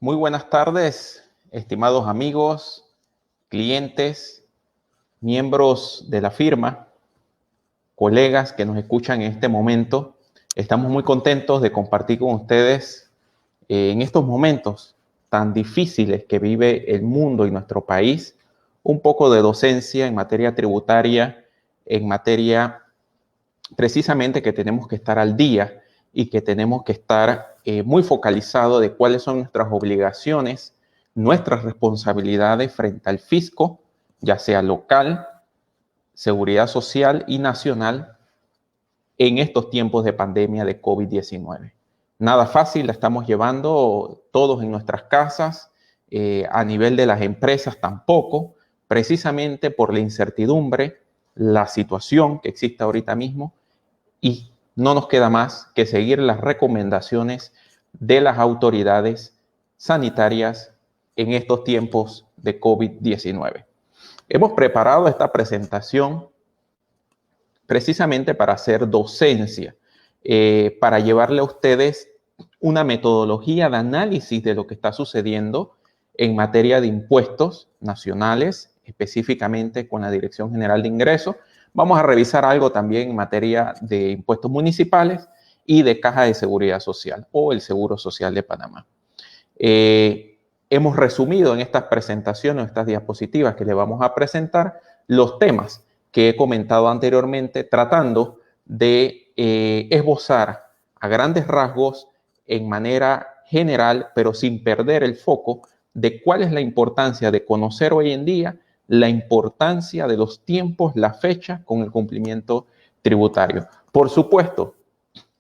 Muy buenas tardes, estimados amigos, clientes, miembros de la firma, colegas que nos escuchan en este momento. Estamos muy contentos de compartir con ustedes en estos momentos tan difíciles que vive el mundo y nuestro país, un poco de docencia en materia tributaria, en materia precisamente que tenemos que estar al día y que tenemos que estar muy focalizados de cuáles son nuestras obligaciones, nuestras responsabilidades frente al fisco, ya sea local, seguridad social y nacional, en estos tiempos de pandemia de COVID-19. Nada fácil, la estamos llevando todos en nuestras casas, a nivel de las empresas tampoco, precisamente por la incertidumbre, la situación que existe ahorita mismo, y no nos queda más que seguir las recomendaciones de las autoridades sanitarias en estos tiempos de COVID-19. Hemos preparado esta presentación precisamente para hacer docencia, para llevarle a ustedes una metodología de análisis de lo que está sucediendo en materia de impuestos nacionales, específicamente con la Dirección General de Ingresos. Vamos a revisar algo también en materia de impuestos municipales y de Caja de Seguridad Social o el Seguro Social de Panamá. Hemos resumido en estas presentaciones, estas diapositivas que le vamos a presentar, los temas que he comentado anteriormente, tratando de esbozar a grandes rasgos en manera general, pero sin perder el foco de cuál es la importancia de conocer hoy en día la importancia de los tiempos, la fecha con el cumplimiento tributario. Por supuesto,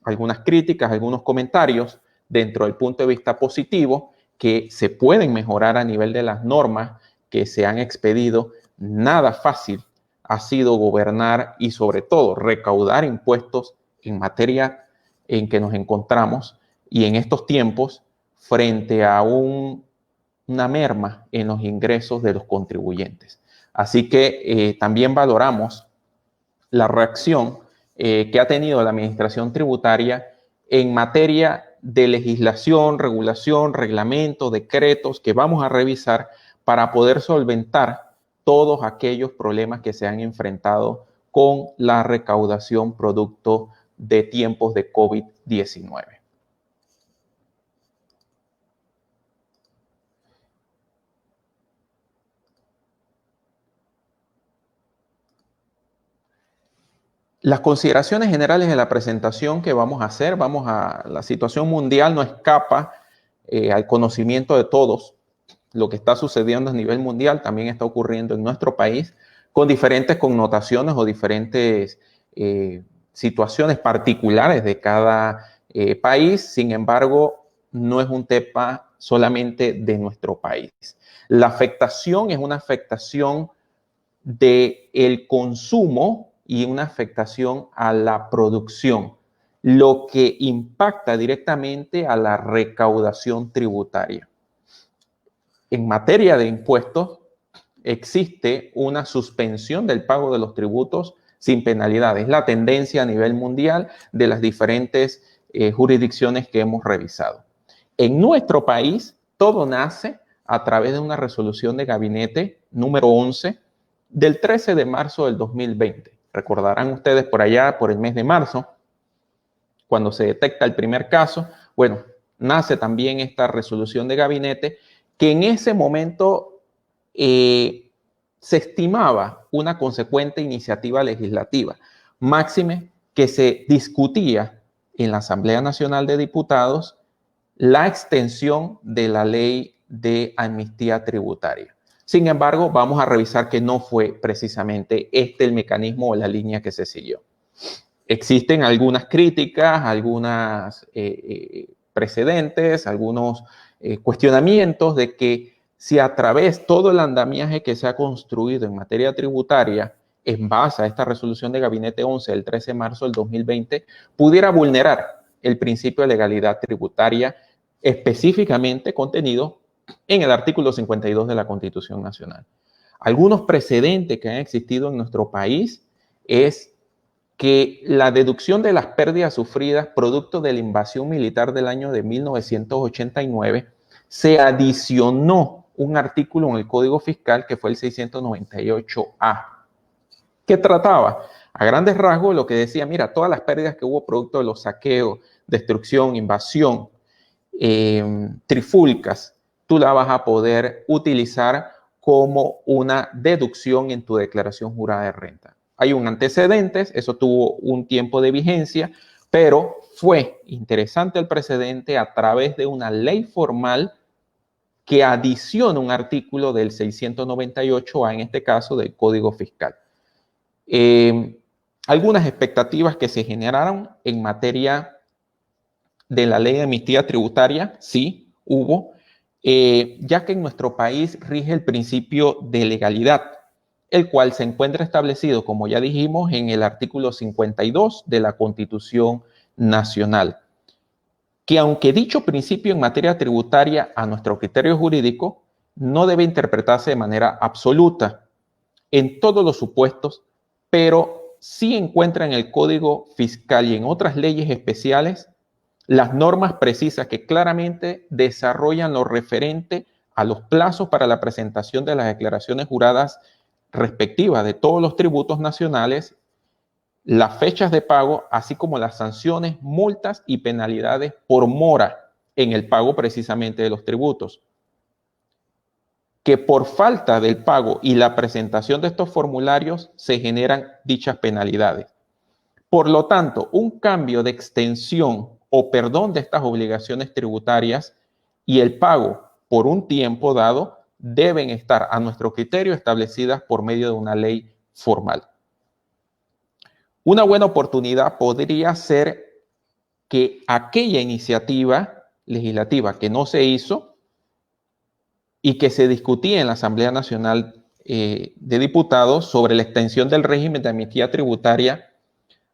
algunas críticas, algunos comentarios dentro del punto de vista positivo que se pueden mejorar a nivel de las normas que se han expedido. Nada fácil ha sido gobernar y sobre todo recaudar impuestos en materia en que nos encontramos y en estos tiempos frente a una merma en los ingresos de los contribuyentes. Así que también valoramos la reacción que ha tenido la Administración Tributaria en materia de legislación, regulación, reglamento, decretos que vamos a revisar para poder solventar todos aquellos problemas que se han enfrentado con la recaudación producto de tiempos de COVID-19. Las consideraciones generales de la presentación que vamos a hacer, la situación mundial no escapa al conocimiento de todos. Lo que está sucediendo a nivel mundial también está ocurriendo en nuestro país con diferentes connotaciones o diferentes situaciones particulares de cada país. Sin embargo, no es un tema solamente de nuestro país. La afectación es una afectación del consumo y una afectación a la producción, lo que impacta directamente a la recaudación tributaria. En materia de impuestos, existe una suspensión del pago de los tributos sin penalidad. Es la tendencia a nivel mundial de las diferentes jurisdicciones que hemos revisado. En nuestro país, todo nace a través de una resolución de gabinete número 11 del 13 de marzo del 2020. Recordarán ustedes por allá, por el mes de marzo, cuando se detecta el primer caso, bueno, nace también esta resolución de gabinete que en ese momento se estimaba una consecuente iniciativa legislativa, máxime que se discutía en la Asamblea Nacional de Diputados la extensión de la ley de amnistía tributaria. Sin embargo, vamos a revisar que no fue precisamente este el mecanismo o la línea que se siguió. Existen algunas críticas, algunas precedentes, algunos cuestionamientos de que si a través de todo el andamiaje que se ha construido en materia tributaria en base a esta resolución de gabinete 11 del 13 de marzo del 2020 pudiera vulnerar el principio de legalidad tributaria específicamente contenido en el artículo 52 de la Constitución Nacional. Algunos precedentes que han existido en nuestro país es que la deducción de las pérdidas sufridas producto de la invasión militar del año de 1989 se adicionó un artículo en el Código Fiscal que fue el 698A. ¿Qué trataba? A grandes rasgos lo que decía, mira, todas las pérdidas que hubo producto de los saqueos, destrucción, invasión, trifulcas, tú la vas a poder utilizar como una deducción en tu declaración jurada de renta. Hay un antecedente, eso tuvo un tiempo de vigencia, pero fue interesante el precedente a través de una ley formal que adiciona un artículo del 698A, en este caso del Código Fiscal. Algunas expectativas que se generaron en materia de la ley de amnistía tributaria, sí, hubo, ya que en nuestro país rige el principio de legalidad, el cual se encuentra establecido, como ya dijimos, en el artículo 52 de la Constitución Nacional, que aunque dicho principio en materia tributaria a nuestro criterio jurídico no debe interpretarse de manera absoluta en todos los supuestos, pero sí encuentra en el Código Fiscal y en otras leyes especiales las normas precisas que claramente desarrollan lo referente a los plazos para la presentación de las declaraciones juradas respectivas de todos los tributos nacionales, las fechas de pago, así como las sanciones, multas y penalidades por mora en el pago precisamente de los tributos. Que por falta del pago y la presentación de estos formularios se generan dichas penalidades. Por lo tanto, un cambio de extensión o perdón de estas obligaciones tributarias y el pago por un tiempo dado deben estar a nuestro criterio establecidas por medio de una ley formal. Una buena oportunidad podría ser que aquella iniciativa legislativa que no se hizo y que se discutía en la Asamblea Nacional de Diputados sobre la extensión del régimen de amnistía tributaria,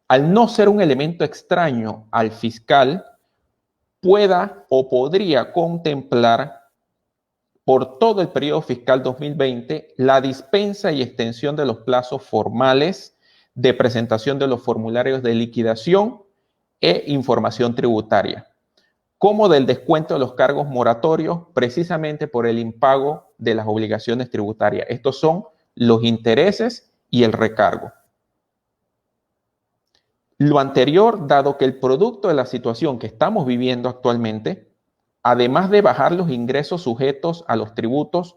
al no ser un elemento extraño al fiscal, pueda o podría contemplar por todo el periodo fiscal 2020 la dispensa y extensión de los plazos formales de presentación de los formularios de liquidación e información tributaria, como del descuento de los cargos moratorios precisamente por el impago de las obligaciones tributarias. Estos son los intereses y el recargo. Lo anterior, dado que el producto de la situación que estamos viviendo actualmente, además de bajar los ingresos sujetos a los tributos,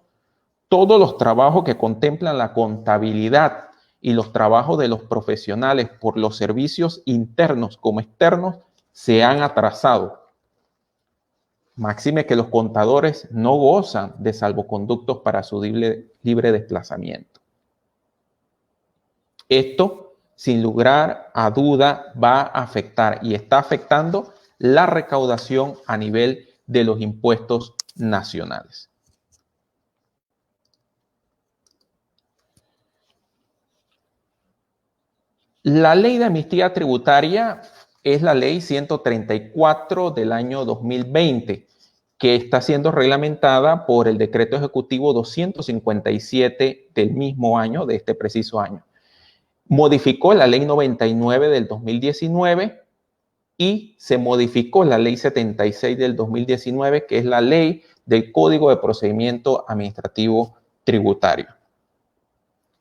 todos los trabajos que contemplan la contabilidad y los trabajos de los profesionales por los servicios internos como externos se han atrasado. Máxime que los contadores no gozan de salvoconductos para su libre desplazamiento. Esto, sin lugar a duda, va a afectar y está afectando la recaudación a nivel de los impuestos nacionales. La ley de amnistía tributaria es la ley 134 del año 2020, que está siendo reglamentada por el decreto ejecutivo 257 del mismo año, de este preciso año. Modificó la ley 99 del 2019 y se modificó la ley 76 del 2019, que es la ley del Código de Procedimiento Administrativo Tributario.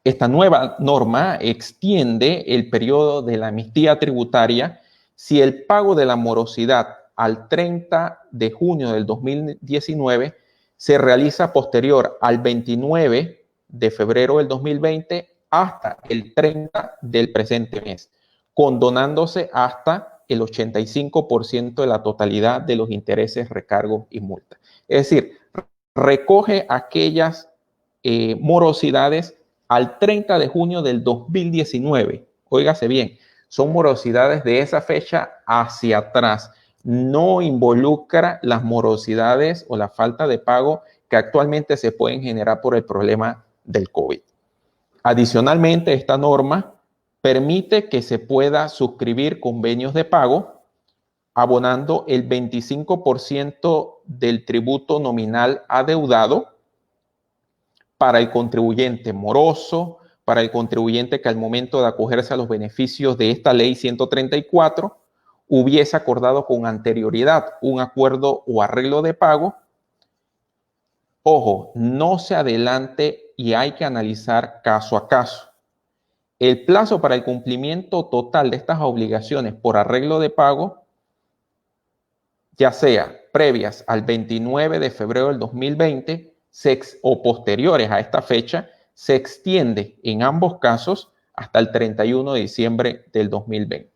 Esta nueva norma extiende el periodo de la amnistía tributaria si el pago de la morosidad al 30 de junio del 2019 se realiza posterior al 29 de febrero del 2020 hasta el 30 del presente mes, condonándose hasta el 85% de la totalidad de los intereses, recargos y multas. Es decir, recoge aquellas morosidades al 30 de junio del 2019. Óigase bien, son morosidades de esa fecha hacia atrás. No involucra las morosidades o la falta de pago que actualmente se pueden generar por el problema del COVID. Adicionalmente, esta norma permite que se pueda suscribir convenios de pago abonando el 25% del tributo nominal adeudado para el contribuyente moroso, para el contribuyente que al momento de acogerse a los beneficios de esta ley 134 hubiese acordado con anterioridad un acuerdo o arreglo de pago Ojo, no se adelante y hay que analizar caso a caso. El plazo para el cumplimiento total de estas obligaciones por arreglo de pago, ya sea previas al 29 de febrero del 2020 o posteriores a esta fecha, se extiende en ambos casos hasta el 31 de diciembre del 2020.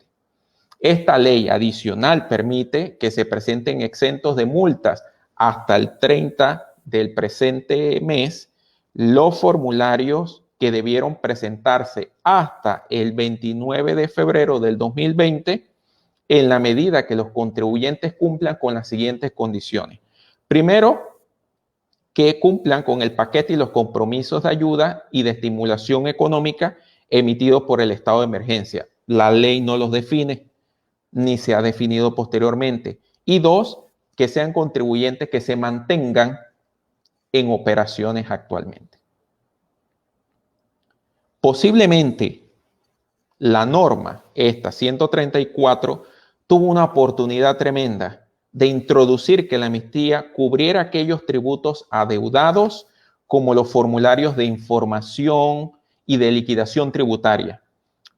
Esta ley adicional permite que se presenten exentos de multas hasta el 30 del presente mes los formularios que debieron presentarse hasta el 29 de febrero del 2020 en la medida que los contribuyentes cumplan con las siguientes condiciones. Primero, que cumplan con el paquete y los compromisos de ayuda y de estimulación económica emitidos por el estado de emergencia. La ley no los define, ni se ha definido posteriormente. Y dos, que sean contribuyentes que se mantengan en operaciones actualmente. Posiblemente la norma, esta 134, tuvo una oportunidad tremenda de introducir que la amnistía cubriera aquellos tributos adeudados como los formularios de información y de liquidación tributaria.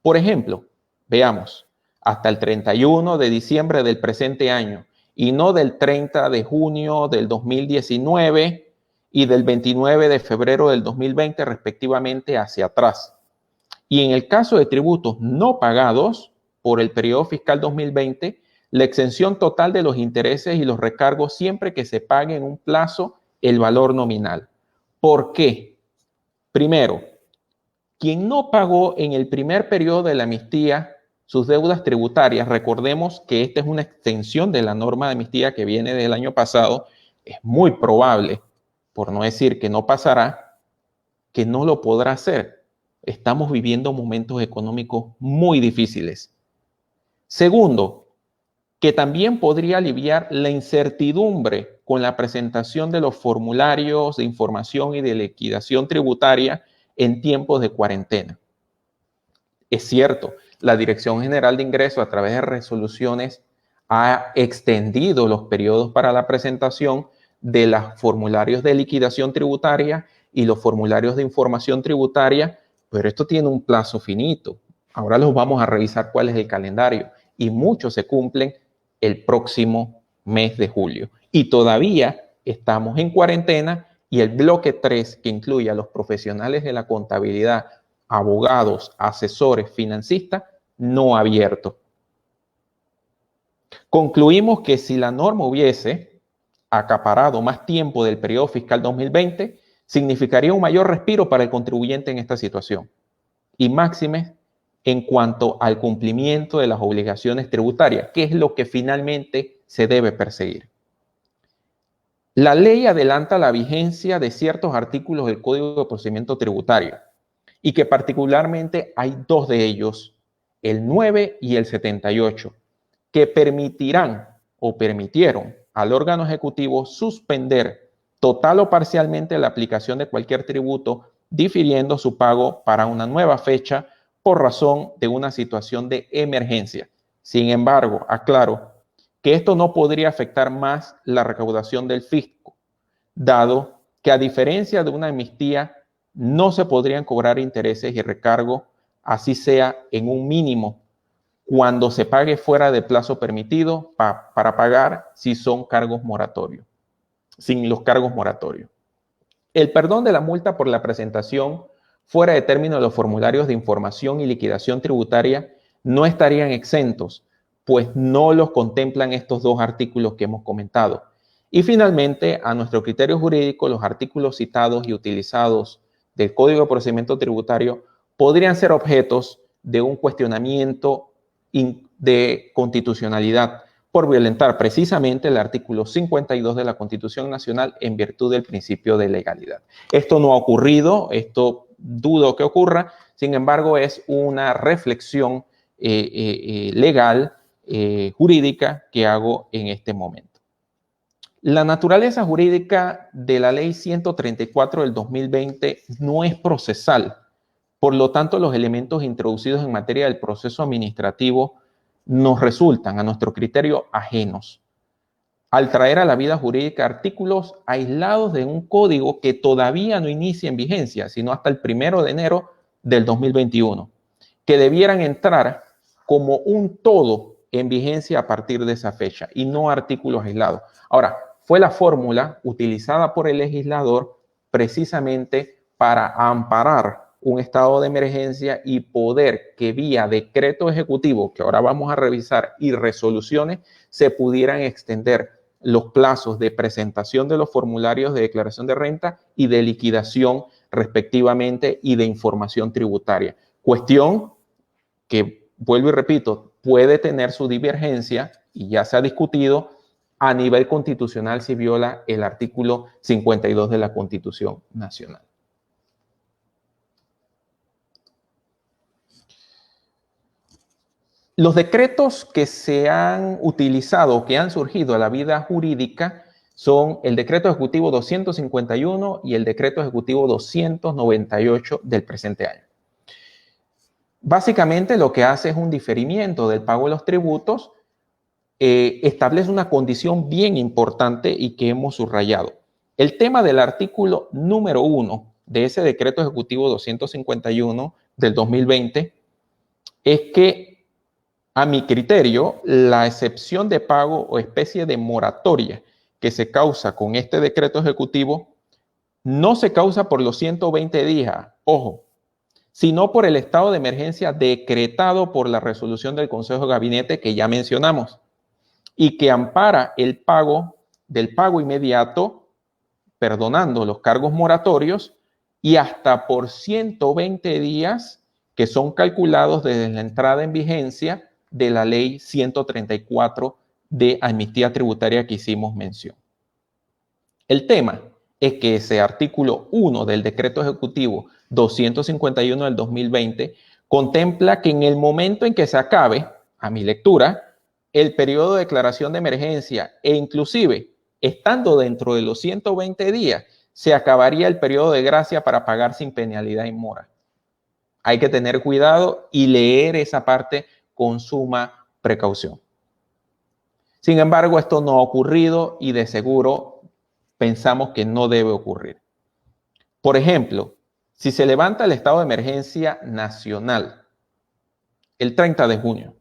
Por ejemplo, veamos, hasta el 31 de diciembre del presente año y no del 30 de junio del 2019 y del 29 de febrero del 2020 respectivamente hacia atrás. Y en el caso de tributos no pagados por el periodo fiscal 2020, la exención total de los intereses y los recargos siempre que se pague en un plazo el valor nominal. ¿Por qué? Primero, quien no pagó en el primer periodo de la amnistía sus deudas tributarias, recordemos que esta es una extensión de la norma de amnistía que viene del año pasado, es muy probable, por no decir que no pasará, que no lo podrá hacer. Estamos viviendo momentos económicos muy difíciles. Segundo, que también podría aliviar la incertidumbre con la presentación de los formularios de información y de liquidación tributaria en tiempos de cuarentena. Es cierto, la Dirección General de Ingresos a través de resoluciones ha extendido los periodos para la presentación de los formularios de liquidación tributaria y los formularios de información tributaria, pero esto tiene un plazo finito. Ahora los vamos a revisar cuál es el calendario y muchos se cumplen el próximo mes de julio. Y todavía estamos en cuarentena y el bloque 3, que incluye a los profesionales de la contabilidad, abogados, asesores, financistas, no ha abierto. Concluimos que si la norma hubiese acaparado más tiempo del periodo fiscal 2020, significaría un mayor respiro para el contribuyente en esta situación. Y máxime en cuanto al cumplimiento de las obligaciones tributarias, que es lo que finalmente se debe perseguir. La ley adelanta la vigencia de ciertos artículos del Código de Procedimiento Tributario y que particularmente hay dos de ellos, el 9 y el 78, que permitirán o permitieron al órgano ejecutivo suspender total o parcialmente la aplicación de cualquier tributo, difiriendo su pago para una nueva fecha por razón de una situación de emergencia. Sin embargo, aclaro que esto no podría afectar más la recaudación del fisco, dado que a diferencia de una amnistía, no se podrían cobrar intereses y recargos, así sea en un mínimo, cuando se pague fuera del plazo permitido para pagar si son cargos moratorios, sin los cargos moratorios. El perdón de la multa por la presentación fuera de término de los formularios de información y liquidación tributaria no estarían exentos, pues no los contemplan estos dos artículos que hemos comentado. Y finalmente, a nuestro criterio jurídico, los artículos citados y utilizados del Código de Procedimiento Tributario podrían ser objetos de un cuestionamiento de constitucionalidad por violentar precisamente el artículo 52 de la Constitución Nacional en virtud del principio de legalidad. Esto no ha ocurrido, esto dudo que ocurra, sin embargo es una reflexión legal, jurídica que hago en este momento. La naturaleza jurídica de la Ley 134 del 2020 no es procesal. Por lo tanto, los elementos introducidos en materia del proceso administrativo nos resultan, a nuestro criterio, ajenos. al traer a la vida jurídica artículos aislados de un código que todavía no inicia en vigencia, sino hasta el 1 de enero del 2021, que debieran entrar como un todo en vigencia a partir de esa fecha y no artículos aislados. Ahora, fue la fórmula utilizada por el legislador precisamente para amparar un estado de emergencia y poder que vía decreto ejecutivo, que ahora vamos a revisar, y resoluciones, se pudieran extender los plazos de presentación de los formularios de declaración de renta y de liquidación respectivamente y de información tributaria. Cuestión que, vuelvo y repito, puede tener su divergencia y ya se ha discutido a nivel constitucional si viola el artículo 52 de la Constitución Nacional. Los decretos que se han utilizado, que han surgido a la vida jurídica, son el Decreto Ejecutivo 251 y el Decreto Ejecutivo 298 del presente año. Básicamente lo que hace es un diferimiento del pago de los tributos, establece una condición bien importante y que hemos subrayado. El tema del artículo número 1 de ese Decreto Ejecutivo 251 del 2020 es que, a mi criterio, la excepción de pago o especie de moratoria que se causa con este decreto ejecutivo no se causa por los 120 días, ojo, sino por el estado de emergencia decretado por la resolución del Consejo de Gabinete que ya mencionamos y que ampara el pago del pago inmediato, perdonando los cargos moratorios y hasta por 120 días que son calculados desde la entrada en vigencia de la ley 134 de amnistía tributaria que hicimos mención. El tema es que ese artículo 1 del decreto ejecutivo 251 del 2020 contempla que en el momento en que se acabe, a mi lectura, el periodo de declaración de emergencia e inclusive estando dentro de los 120 días, se acabaría el periodo de gracia para pagar sin penalidad y mora. Hay que tener cuidado y leer esa parte con suma precaución. Sin embargo, esto no ha ocurrido y de seguro pensamos que no debe ocurrir. Por ejemplo, si se levanta el estado de emergencia nacional el 30 de junio,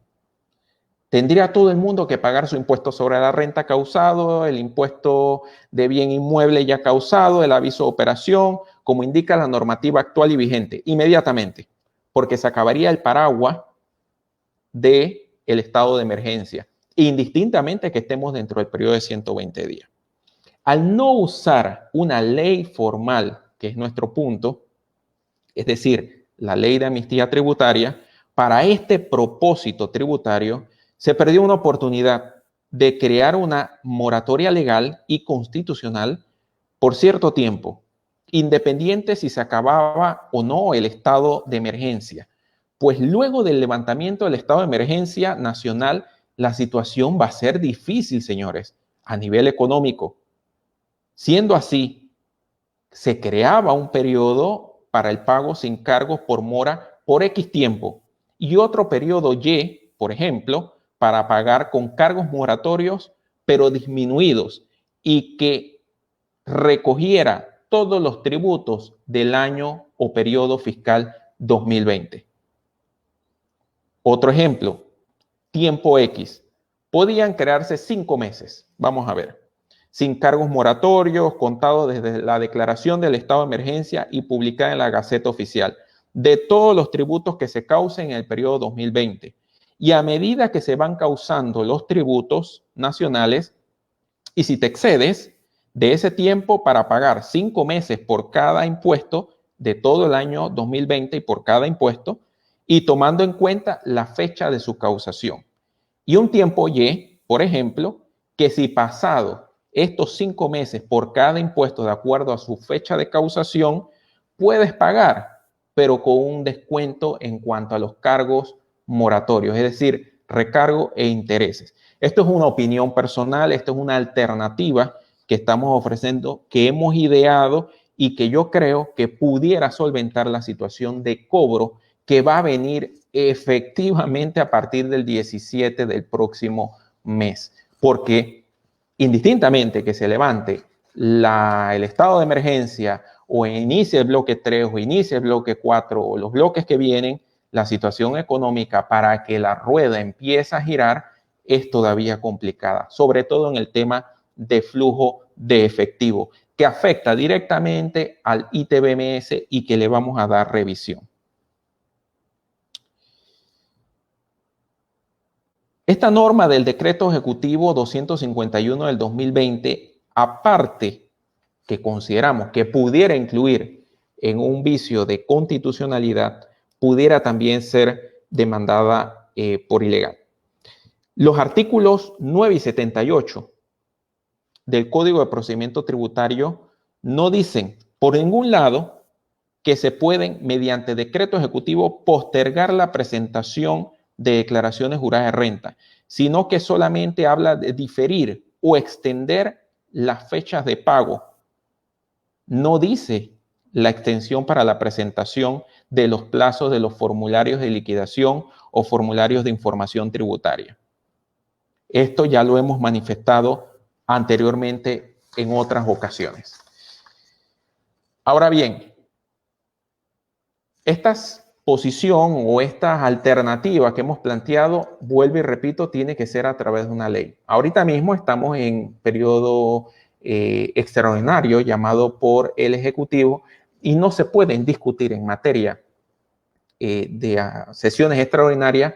tendría todo el mundo que pagar su impuesto sobre la renta causado, el impuesto de bien inmueble ya causado, el aviso de operación, como indica la normativa actual y vigente, inmediatamente, porque se acabaría el paraguas del estado de emergencia, indistintamente que estemos dentro del periodo de 120 días. Al no usar una ley formal, que es nuestro punto, es decir, la ley de amnistía tributaria, para este propósito tributario, se perdió una oportunidad de crear una moratoria legal y constitucional por cierto tiempo, independiente si se acababa o no el estado de emergencia. Pues luego del levantamiento del estado de emergencia nacional, la situación va a ser difícil, señores, a nivel económico. Siendo así, se creaba un periodo para el pago sin cargos por mora por X tiempo y otro periodo Y, por ejemplo, para pagar con cargos moratorios, pero disminuidos y que recogiera todos los tributos del año o periodo fiscal 2020. Otro ejemplo, tiempo X. Podían crearse 5 meses, vamos a ver, sin cargos moratorios, contado desde la declaración del estado de emergencia y publicada en la Gaceta Oficial, de todos los tributos que se causen en el periodo 2020. Y a medida que se van causando los tributos nacionales, y si te excedes de ese tiempo para pagar 5 meses por cada impuesto de todo el año 2020 y por cada impuesto, y tomando en cuenta la fecha de su causación. Y un tiempo Y, por ejemplo, que si pasado estos 5 meses por cada impuesto de acuerdo a su fecha de causación, puedes pagar, pero con un descuento en cuanto a los cargos moratorios, es decir, recargo e intereses. Esto es una opinión personal, esto es una alternativa que estamos ofreciendo, que hemos ideado y que yo creo que pudiera solventar la situación de cobro que va a venir efectivamente a partir del 17 del próximo mes. Porque indistintamente que se levante el estado de emergencia o inicie el bloque 3 o inicie el bloque 4 o los bloques que vienen, la situación económica para que la rueda empiece a girar es todavía complicada, sobre todo en el tema de flujo de efectivo, que afecta directamente al ITBMS y que le vamos a dar revisión. Esta norma del Decreto Ejecutivo 251 del 2020, aparte que consideramos que pudiera incluir en un vicio de constitucionalidad, pudiera también ser demandada por ilegal. Los artículos 9 y 78 del Código de Procedimiento Tributario no dicen por ningún lado que se pueden, mediante decreto ejecutivo, postergar la presentación de declaraciones juradas de renta, sino que solamente habla de diferir o extender las fechas de pago. No dice la extensión para la presentación de los plazos de los formularios de liquidación o formularios de información tributaria. Esto ya lo hemos manifestado anteriormente en otras ocasiones. Ahora bien, esta posición o estas alternativas que hemos planteado, vuelvo y repito, tiene que ser a través de una ley. Ahorita mismo estamos en periodo extraordinario llamado por el Ejecutivo y no se pueden discutir en materia de sesiones extraordinarias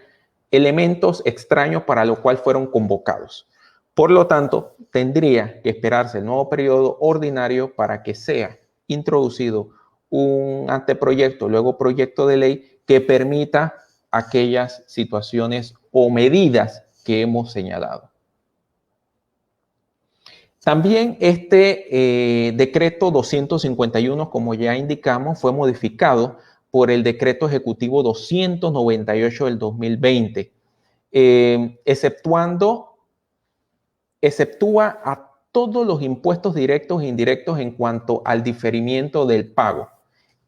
elementos extraños para lo cual fueron convocados. Por lo tanto, tendría que esperarse el nuevo periodo ordinario para que sea introducido un anteproyecto, luego proyecto de ley que permita aquellas situaciones o medidas que hemos señalado. También este decreto 251, como ya indicamos, fue modificado por el decreto ejecutivo 298 del 2020, exceptúa a todos los impuestos directos e indirectos en cuanto al diferimiento del pago,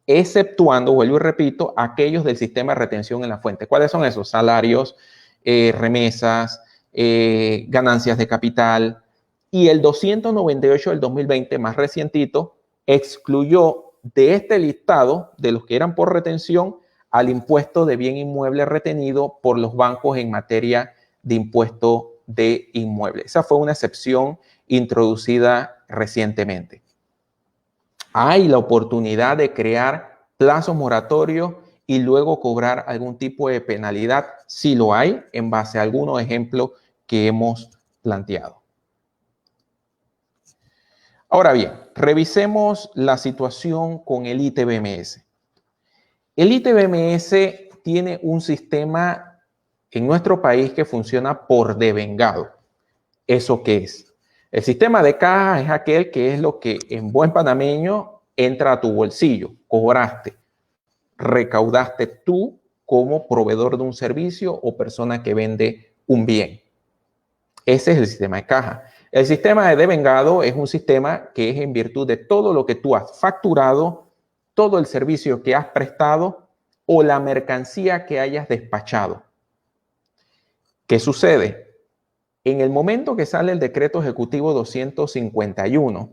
exceptuando, vuelvo y repito, aquellos del sistema de retención en la fuente. ¿Cuáles son esos? Salarios, remesas, ganancias de capital. Y el 298 del 2020, más recientito, excluyó de este listado de los que eran por retención al impuesto de bien inmueble retenido por los bancos en materia de impuesto de inmueble. Esa fue una excepción introducida recientemente. Hay la oportunidad de crear plazos moratorios y luego cobrar algún tipo de penalidad, si lo hay, en base a algunos ejemplos que hemos planteado. Ahora bien, revisemos la situación con el ITBMS. El ITBMS tiene un sistema en nuestro país que funciona por devengado. ¿Eso qué es? El sistema de caja es aquel que es lo que en buen panameño entra a tu bolsillo. Cobraste, recaudaste tú como proveedor de un servicio o persona que vende un bien. Ese es el sistema de caja. El sistema de devengado es un sistema que es en virtud de todo lo que tú has facturado, todo el servicio que has prestado o la mercancía que hayas despachado. ¿Qué sucede? En el momento que sale el decreto ejecutivo 251,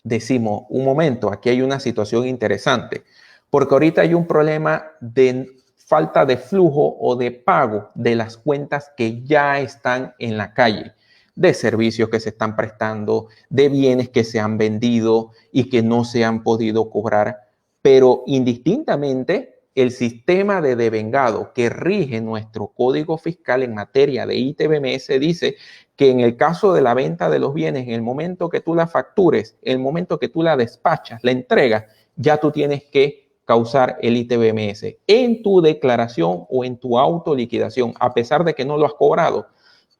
decimos, un momento, aquí hay una situación interesante, porque ahorita hay un problema de falta de flujo o de pago de las cuentas que ya están en la calle, de servicios que se están prestando, de bienes que se han vendido y que no se han podido cobrar, pero indistintamente el sistema de devengado que rige nuestro código fiscal en materia de ITBMS dice que en el caso de la venta de los bienes, en el momento que tú la factures, en el momento que tú la despachas, la entregas, ya tú tienes que causar el ITBMS en tu declaración o en tu autoliquidación, a pesar de que no lo has cobrado.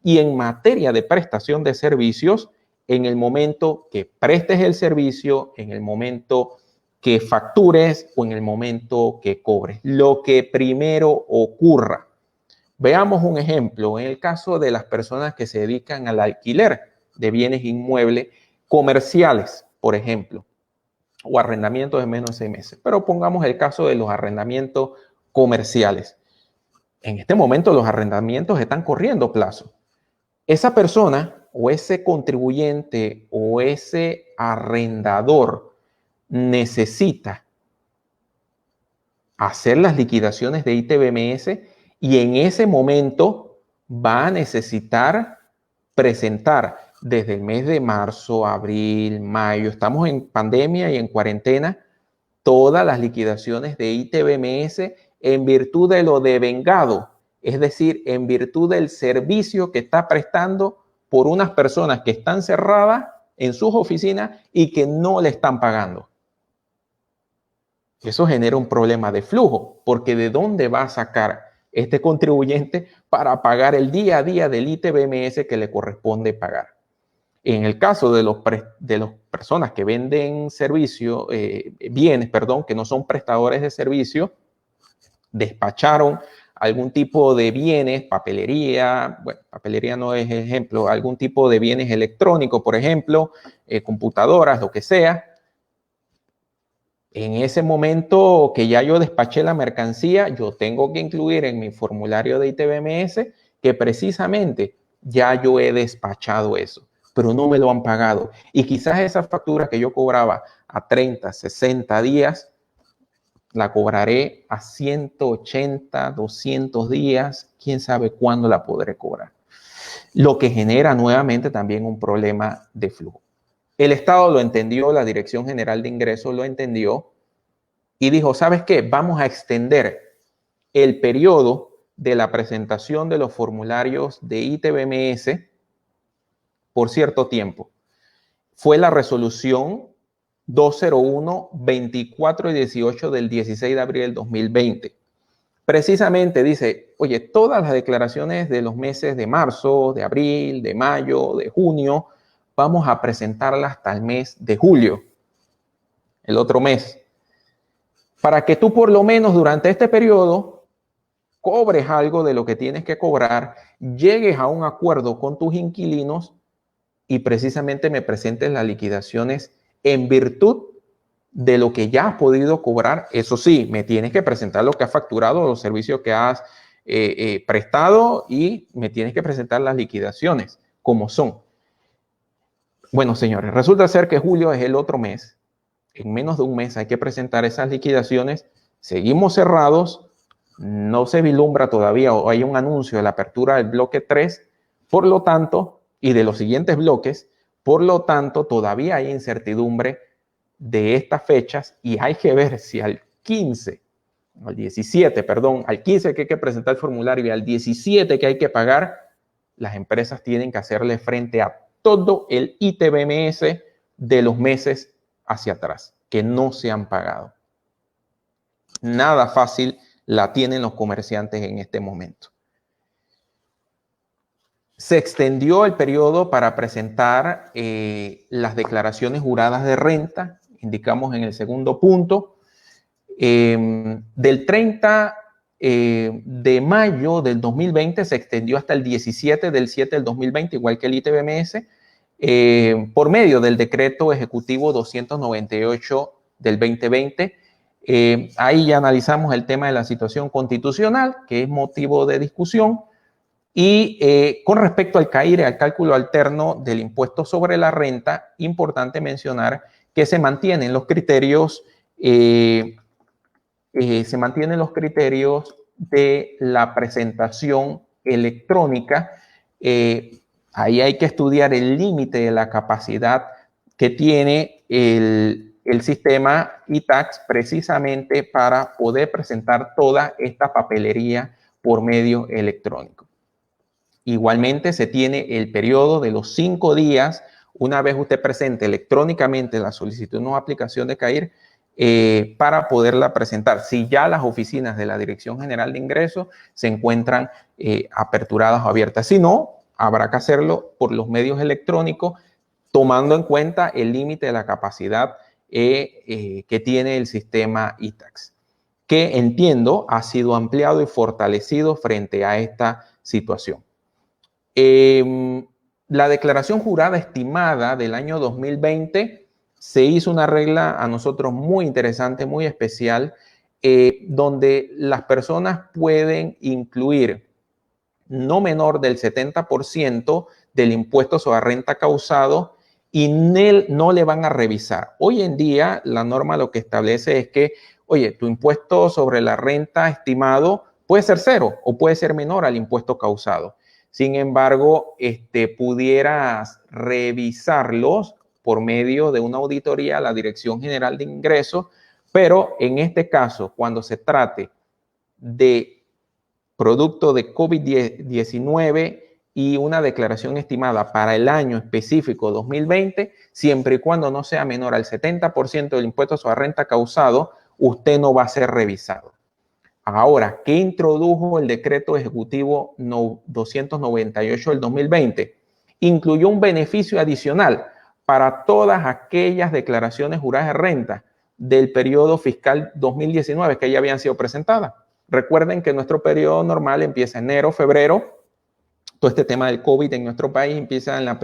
Y en materia de prestación de servicios, en el momento que prestes el servicio, en el momento que factures o en el momento que cobres, lo que primero ocurra. Veamos un ejemplo. En el caso de las personas que se dedican al alquiler de bienes inmuebles comerciales, por ejemplo, o arrendamientos de menos de 6 meses. Pero pongamos el caso de los arrendamientos comerciales. En este momento los arrendamientos están corriendo plazo. Esa persona o ese contribuyente o ese arrendador necesita hacer las liquidaciones de ITBMS y en ese momento va a necesitar presentar desde el mes de marzo, abril, mayo, estamos en pandemia y en cuarentena, todas las liquidaciones de ITBMS en virtud de lo devengado, es decir, en virtud del servicio que está prestando por unas personas que están cerradas en sus oficinas y que no le están pagando. Eso genera un problema de flujo, porque ¿de dónde va a sacar este contribuyente para pagar el día a día del ITBMS que le corresponde pagar? En el caso de las personas que venden servicios, bienes, que no son prestadores de servicio, despacharon algún tipo de bienes, papelería, bueno, papelería no es ejemplo, algún tipo de bienes electrónicos, por ejemplo, computadoras, lo que sea. En ese momento que ya yo despaché la mercancía, yo tengo que incluir en mi formulario de ITBMS que precisamente ya yo he despachado eso, pero no me lo han pagado. Y quizás esa factura que yo cobraba a 30, 60 días, la cobraré a 180, 200 días, quién sabe cuándo la podré cobrar. Lo que genera nuevamente también un problema de flujo. El Estado lo entendió, la Dirección General de Ingresos lo entendió y dijo, ¿sabes qué? Vamos a extender el periodo de la presentación de los formularios de ITBMS por cierto tiempo. Fue la resolución 201, 24 y 18 del 16 de abril del 2020. Precisamente dice, oye, todas las declaraciones de los meses de marzo, de abril, de mayo, de junio, vamos a presentarlas hasta el mes de julio, el otro mes, para que tú por lo menos durante este periodo cobres algo de lo que tienes que cobrar, llegues a un acuerdo con tus inquilinos y precisamente me presentes las liquidaciones en virtud de lo que ya has podido cobrar. Eso sí, me tienes que presentar lo que has facturado, los servicios que has prestado y me tienes que presentar las liquidaciones como son. Bueno, señores, resulta ser que julio es el otro mes. En menos de un mes hay que presentar esas liquidaciones. Seguimos cerrados. No se vislumbra todavía o hay un anuncio de la apertura del bloque 3. Por lo tanto, y de los siguientes bloques, por lo tanto, todavía hay incertidumbre de estas fechas y hay que ver si al 15, al 17, perdón, al 15 que hay que presentar el formulario y al 17 que hay que pagar, las empresas tienen que hacerle frente a todo el ITBMS de los meses hacia atrás, que no se han pagado. Nada fácil la tienen los comerciantes en este momento. Se extendió el periodo para presentar las declaraciones juradas de renta, indicamos en el segundo punto, del 30 de mayo del 2020 se extendió hasta el 17 del 7 del 2020, igual que el ITBMS, por medio del decreto ejecutivo 298 del 2020. Ahí ya analizamos el tema de la situación constitucional, que es motivo de discusión. Y con respecto al CAIRE, al cálculo alterno del impuesto sobre la renta, importante mencionar que se mantienen los criterios, de la presentación electrónica. Ahí hay que estudiar el límite de la capacidad que tiene el sistema iTax precisamente para poder presentar toda esta papelería por medio electrónico. Igualmente se tiene el periodo de los 5 días, una vez usted presente electrónicamente la solicitud de una aplicación de CAIR, para poderla presentar. Si ya las oficinas de la Dirección General de Ingresos se encuentran aperturadas o abiertas. Si no, habrá que hacerlo por los medios electrónicos, tomando en cuenta el límite de la capacidad que tiene el sistema iTax, que entiendo ha sido ampliado y fortalecido frente a esta situación. La declaración jurada estimada del año 2020 se hizo una regla a nosotros muy interesante, muy especial, donde las personas pueden incluir no menor del 70% del impuesto sobre la renta causado y no le van a revisar. Hoy en día la norma lo que establece es que, oye, tu impuesto sobre la renta estimado puede ser cero o puede ser menor al impuesto causado. Sin embargo, pudieras revisarlos por medio de una auditoría a la Dirección General de Ingresos, pero en este caso, cuando se trate de producto de COVID-19 y una declaración estimada para el año específico 2020, siempre y cuando no sea menor al 70% del impuesto sobre renta causado, usted no va a ser revisado. Ahora, ¿qué introdujo el decreto ejecutivo 298 del 2020? Incluyó un beneficio adicional para todas aquellas declaraciones juradas de renta del periodo fiscal 2019 que ya habían sido presentadas. Recuerden que nuestro periodo normal empieza enero, febrero. Todo este tema del COVID en nuestro país empieza en la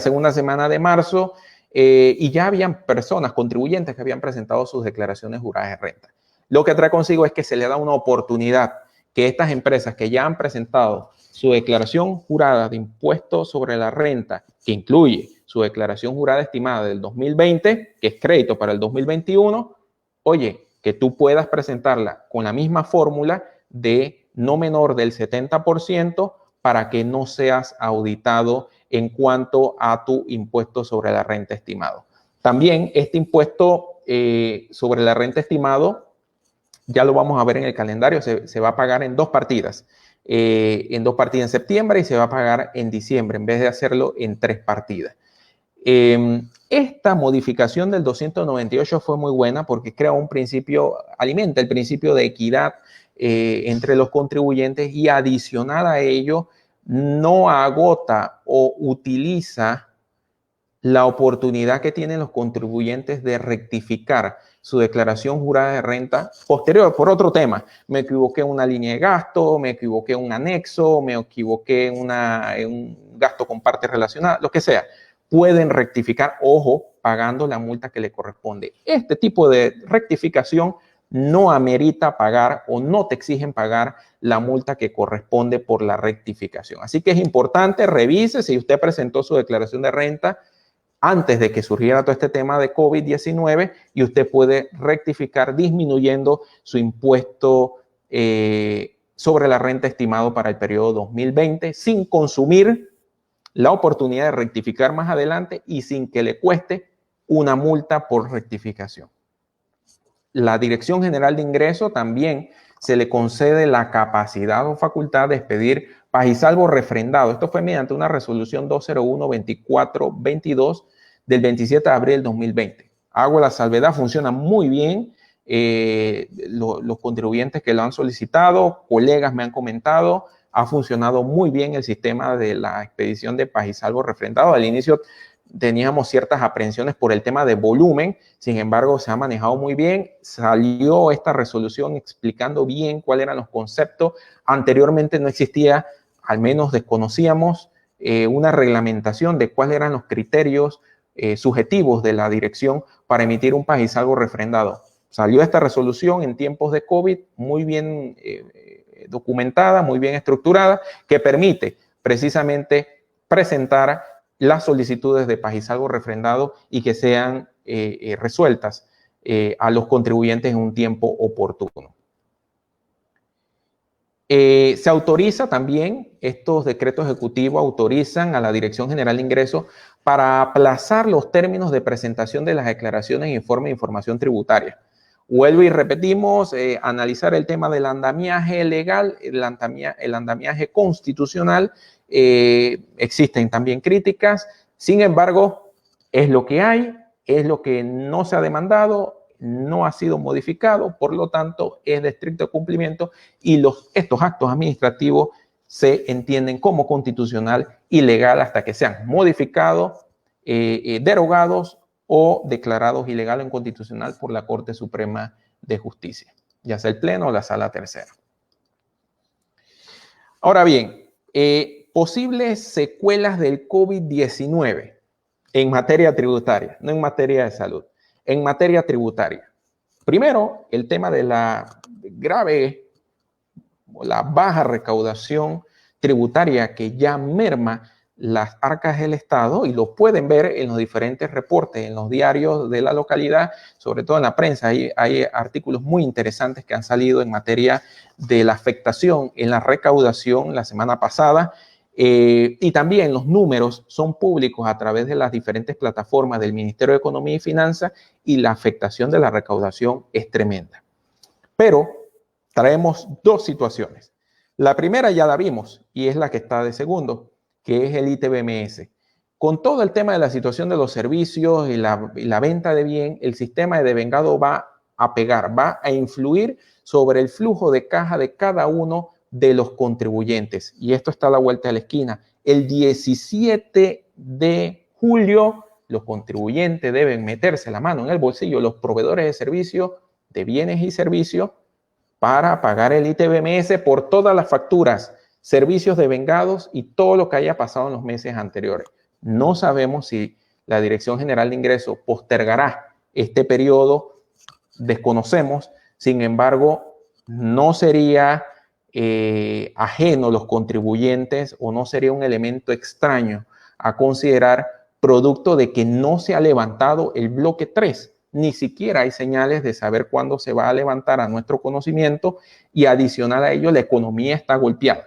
segunda semana de marzo, y ya habían personas, contribuyentes que habían presentado sus declaraciones juradas de renta. Lo que trae consigo es que se le da una oportunidad que estas empresas que ya han presentado su declaración jurada de impuestos sobre la renta, que incluye su declaración jurada estimada del 2020, que es crédito para el 2021, oye, que tú puedas presentarla con la misma fórmula de no menor del 70% para que no seas auditado en cuanto a tu impuesto sobre la renta estimado. También este impuesto sobre la renta estimado, ya lo vamos a ver en el calendario, se va a pagar en dos partidas en septiembre y se va a pagar en diciembre, en vez de hacerlo en 3 partidas. Esta modificación del 298 fue muy buena porque crea un principio, alimenta el principio de equidad entre los contribuyentes y adicional a ello no agota o utiliza la oportunidad que tienen los contribuyentes de rectificar su declaración jurada de renta posterior por otro tema. Me equivoqué en una línea de gasto, me equivoqué en un anexo, me equivoqué en un gasto con partes relacionadas, lo que sea. Pueden rectificar, ojo, pagando la multa que le corresponde. Este tipo de rectificación no amerita pagar o no te exigen pagar la multa que corresponde por la rectificación. Así que es importante, revise si usted presentó su declaración de renta antes de que surgiera todo este tema de COVID-19 y usted puede rectificar disminuyendo su impuesto sobre la renta estimado para el periodo 2020 sin consumir la oportunidad de rectificar más adelante y sin que le cueste una multa por rectificación. La Dirección General de Ingresos también se le concede la capacidad o facultad de expedir paz y salvo refrendado. Esto fue mediante una resolución 201-2422 del 27 de abril del 2020. Hago la salvedad, funciona muy bien. Los contribuyentes que lo han solicitado, colegas me han comentado, ha funcionado muy bien el sistema de la expedición de paz y salvo refrendado. Al inicio teníamos ciertas aprehensiones por el tema de volumen, sin embargo se ha manejado muy bien. Salió esta resolución explicando bien cuáles eran los conceptos. Anteriormente no existía, al menos desconocíamos, una reglamentación de cuáles eran los criterios subjetivos de la dirección para emitir un paz y salvo refrendado. Salió esta resolución en tiempos de COVID, muy bien documentada, muy bien estructurada, que permite precisamente presentar las solicitudes de paz y salvo refrendado y que sean resueltas a los contribuyentes en un tiempo oportuno. Se autoriza también, estos decretos ejecutivos autorizan a la Dirección General de Ingresos para aplazar los términos de presentación de las declaraciones e informes de información tributaria. Vuelvo y repetimos, analizar el tema del andamiaje legal, el andamiaje constitucional. Existen también críticas, sin embargo, es lo que hay, es lo que no se ha demandado, no ha sido modificado, por lo tanto, es de estricto cumplimiento y estos actos administrativos se entienden como constitucional y legal hasta que sean modificados, derogados o declarados ilegal o inconstitucional por la Corte Suprema de Justicia, ya sea el Pleno o la Sala Tercera. Ahora bien, posibles secuelas del COVID-19 en materia tributaria, no en materia de salud, en materia tributaria. Primero, el tema de la grave o la baja recaudación tributaria que ya merma las arcas del Estado, y lo pueden ver en los diferentes reportes, en los diarios de la localidad, sobre todo en la prensa. Hay artículos muy interesantes que han salido en materia de la afectación en la recaudación la semana pasada, y también los números son públicos a través de las diferentes plataformas del Ministerio de Economía y Finanzas, y la afectación de la recaudación es tremenda. Pero traemos dos situaciones. La primera ya la vimos y es la que está de segundo, que es el ITBMS. Con todo el tema de la situación de los servicios y la venta de bien, el sistema de devengado va a pegar, va a influir sobre el flujo de caja de cada uno de los contribuyentes. Y esto está a la vuelta de la esquina. El 17 de julio, los contribuyentes deben meterse la mano en el bolsillo, los proveedores de servicios, de bienes y servicios, para pagar el ITBMS por todas las facturas, servicios devengados y todo lo que haya pasado en los meses anteriores. No sabemos si la Dirección General de Ingresos postergará este periodo, desconocemos. Sin embargo, no sería ajeno los contribuyentes, o no sería un elemento extraño a considerar, producto de que no se ha levantado el bloque 3. Ni siquiera hay señales de saber cuándo se va a levantar a nuestro conocimiento, y adicional a ello, la economía está golpeada.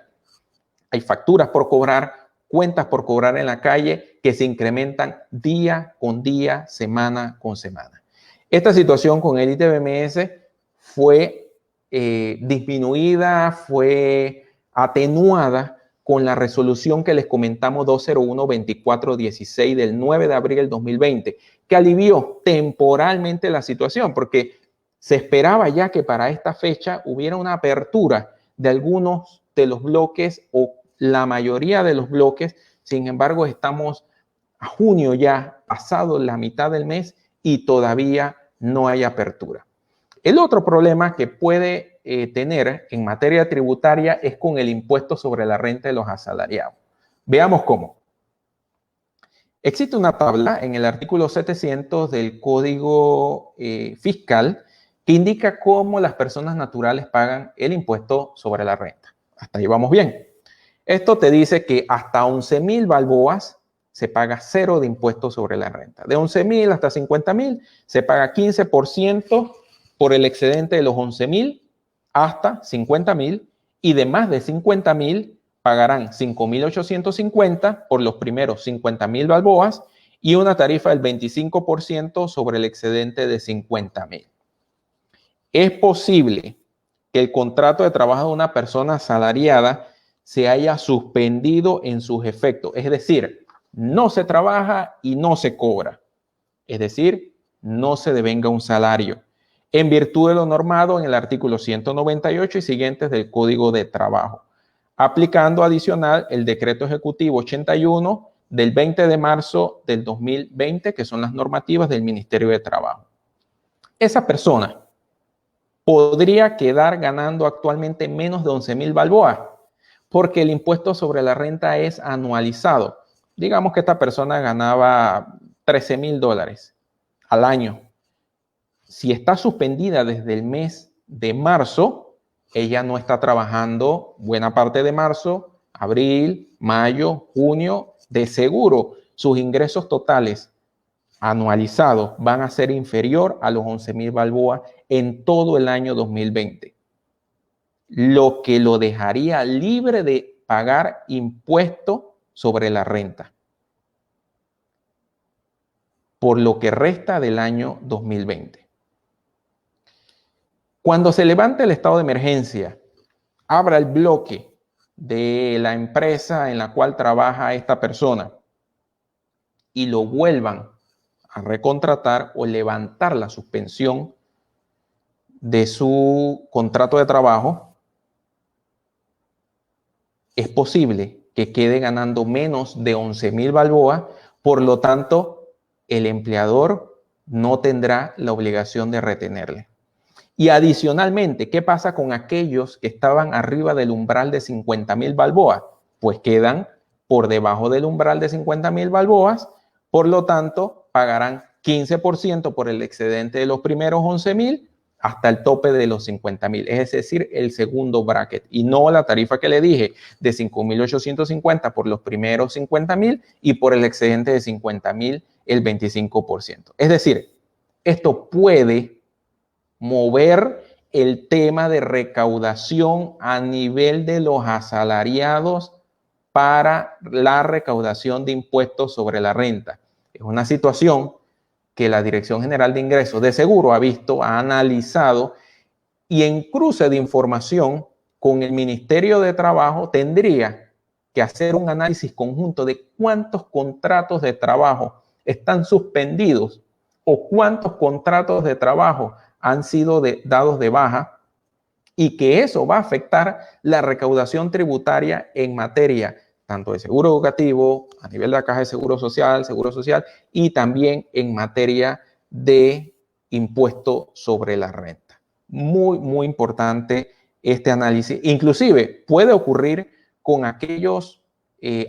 Hay facturas por cobrar, cuentas por cobrar en la calle que se incrementan día con día, semana con semana. Esta situación con el ITBMS fue disminuida, fue atenuada con la resolución que les comentamos 201-2416 del 9 de abril del 2020, que alivió temporalmente la situación, porque se esperaba ya que para esta fecha hubiera una apertura de algunos de los bloques o la mayoría de los bloques. Sin embargo, estamos a junio ya, pasado la mitad del mes, y todavía no hay apertura. El otro problema que puede tener en materia tributaria es con el impuesto sobre la renta de los asalariados. Veamos cómo. Existe una tabla en el artículo 700 del Código Fiscal que indica cómo las personas naturales pagan el impuesto sobre la renta. Hasta ahí vamos bien. Esto te dice que hasta 11,000 balboas se paga 0 de impuesto sobre la renta. De 11,000 hasta 50,000 se paga 15% por el excedente de los 11,000 hasta 50,000, y de más de 50,000 pagarán 5,850 por los primeros 50,000 balboas, y una tarifa del 25% sobre el excedente de 50,000. Es posible que el contrato de trabajo de una persona asalariada se haya suspendido en sus efectos, es decir, no se trabaja y no se cobra, es decir, no se devenga un salario, en virtud de lo normado en el artículo 198 y siguientes del Código de Trabajo, aplicando adicional el Decreto Ejecutivo 81 del 20 de marzo del 2020, que son las normativas del Ministerio de Trabajo. Esa persona podría quedar ganando actualmente menos de 11,000 balboas, porque el impuesto sobre la renta es anualizado. Digamos que esta persona ganaba $13,000 al año. Si está suspendida desde el mes de marzo, ella no está trabajando buena parte de marzo, abril, mayo, junio. De seguro, sus ingresos totales anualizados van a ser inferior a los 11,000 balboas en todo el año 2020. Lo que lo dejaría libre de pagar impuesto sobre la renta por lo que resta del año 2020. Cuando se levante el estado de emergencia, abra el bloque de la empresa en la cual trabaja esta persona y lo vuelvan a recontratar o levantar la suspensión de su contrato de trabajo, es posible que quede ganando menos de 11,000 balboas, por lo tanto, el empleador no tendrá la obligación de retenerle. Y adicionalmente, ¿qué pasa con aquellos que estaban arriba del umbral de 50,000 balboas? Pues quedan por debajo del umbral de 50,000 balboas, por lo tanto, pagarán 15% por el excedente de los primeros 11,000 hasta el tope de los 50,000, es decir, el segundo bracket, y no la tarifa que le dije de 5,850 por los primeros 50,000 y por el excedente de 50,000 el 25%. Es decir, esto puede mover el tema de recaudación a nivel de los asalariados para la recaudación de impuestos sobre la renta. Es una situación que la Dirección General de Ingresos de Seguro ha visto, ha analizado, y en cruce de información con el Ministerio de Trabajo tendría que hacer un análisis conjunto de cuántos contratos de trabajo están suspendidos o cuántos contratos de trabajo han sido dados de baja, y que eso va a afectar la recaudación tributaria en materia tanto de seguro educativo, a nivel de la Caja de Seguro Social, y también en materia de impuesto sobre la renta. Muy, muy importante este análisis. Inclusive puede ocurrir con aquellos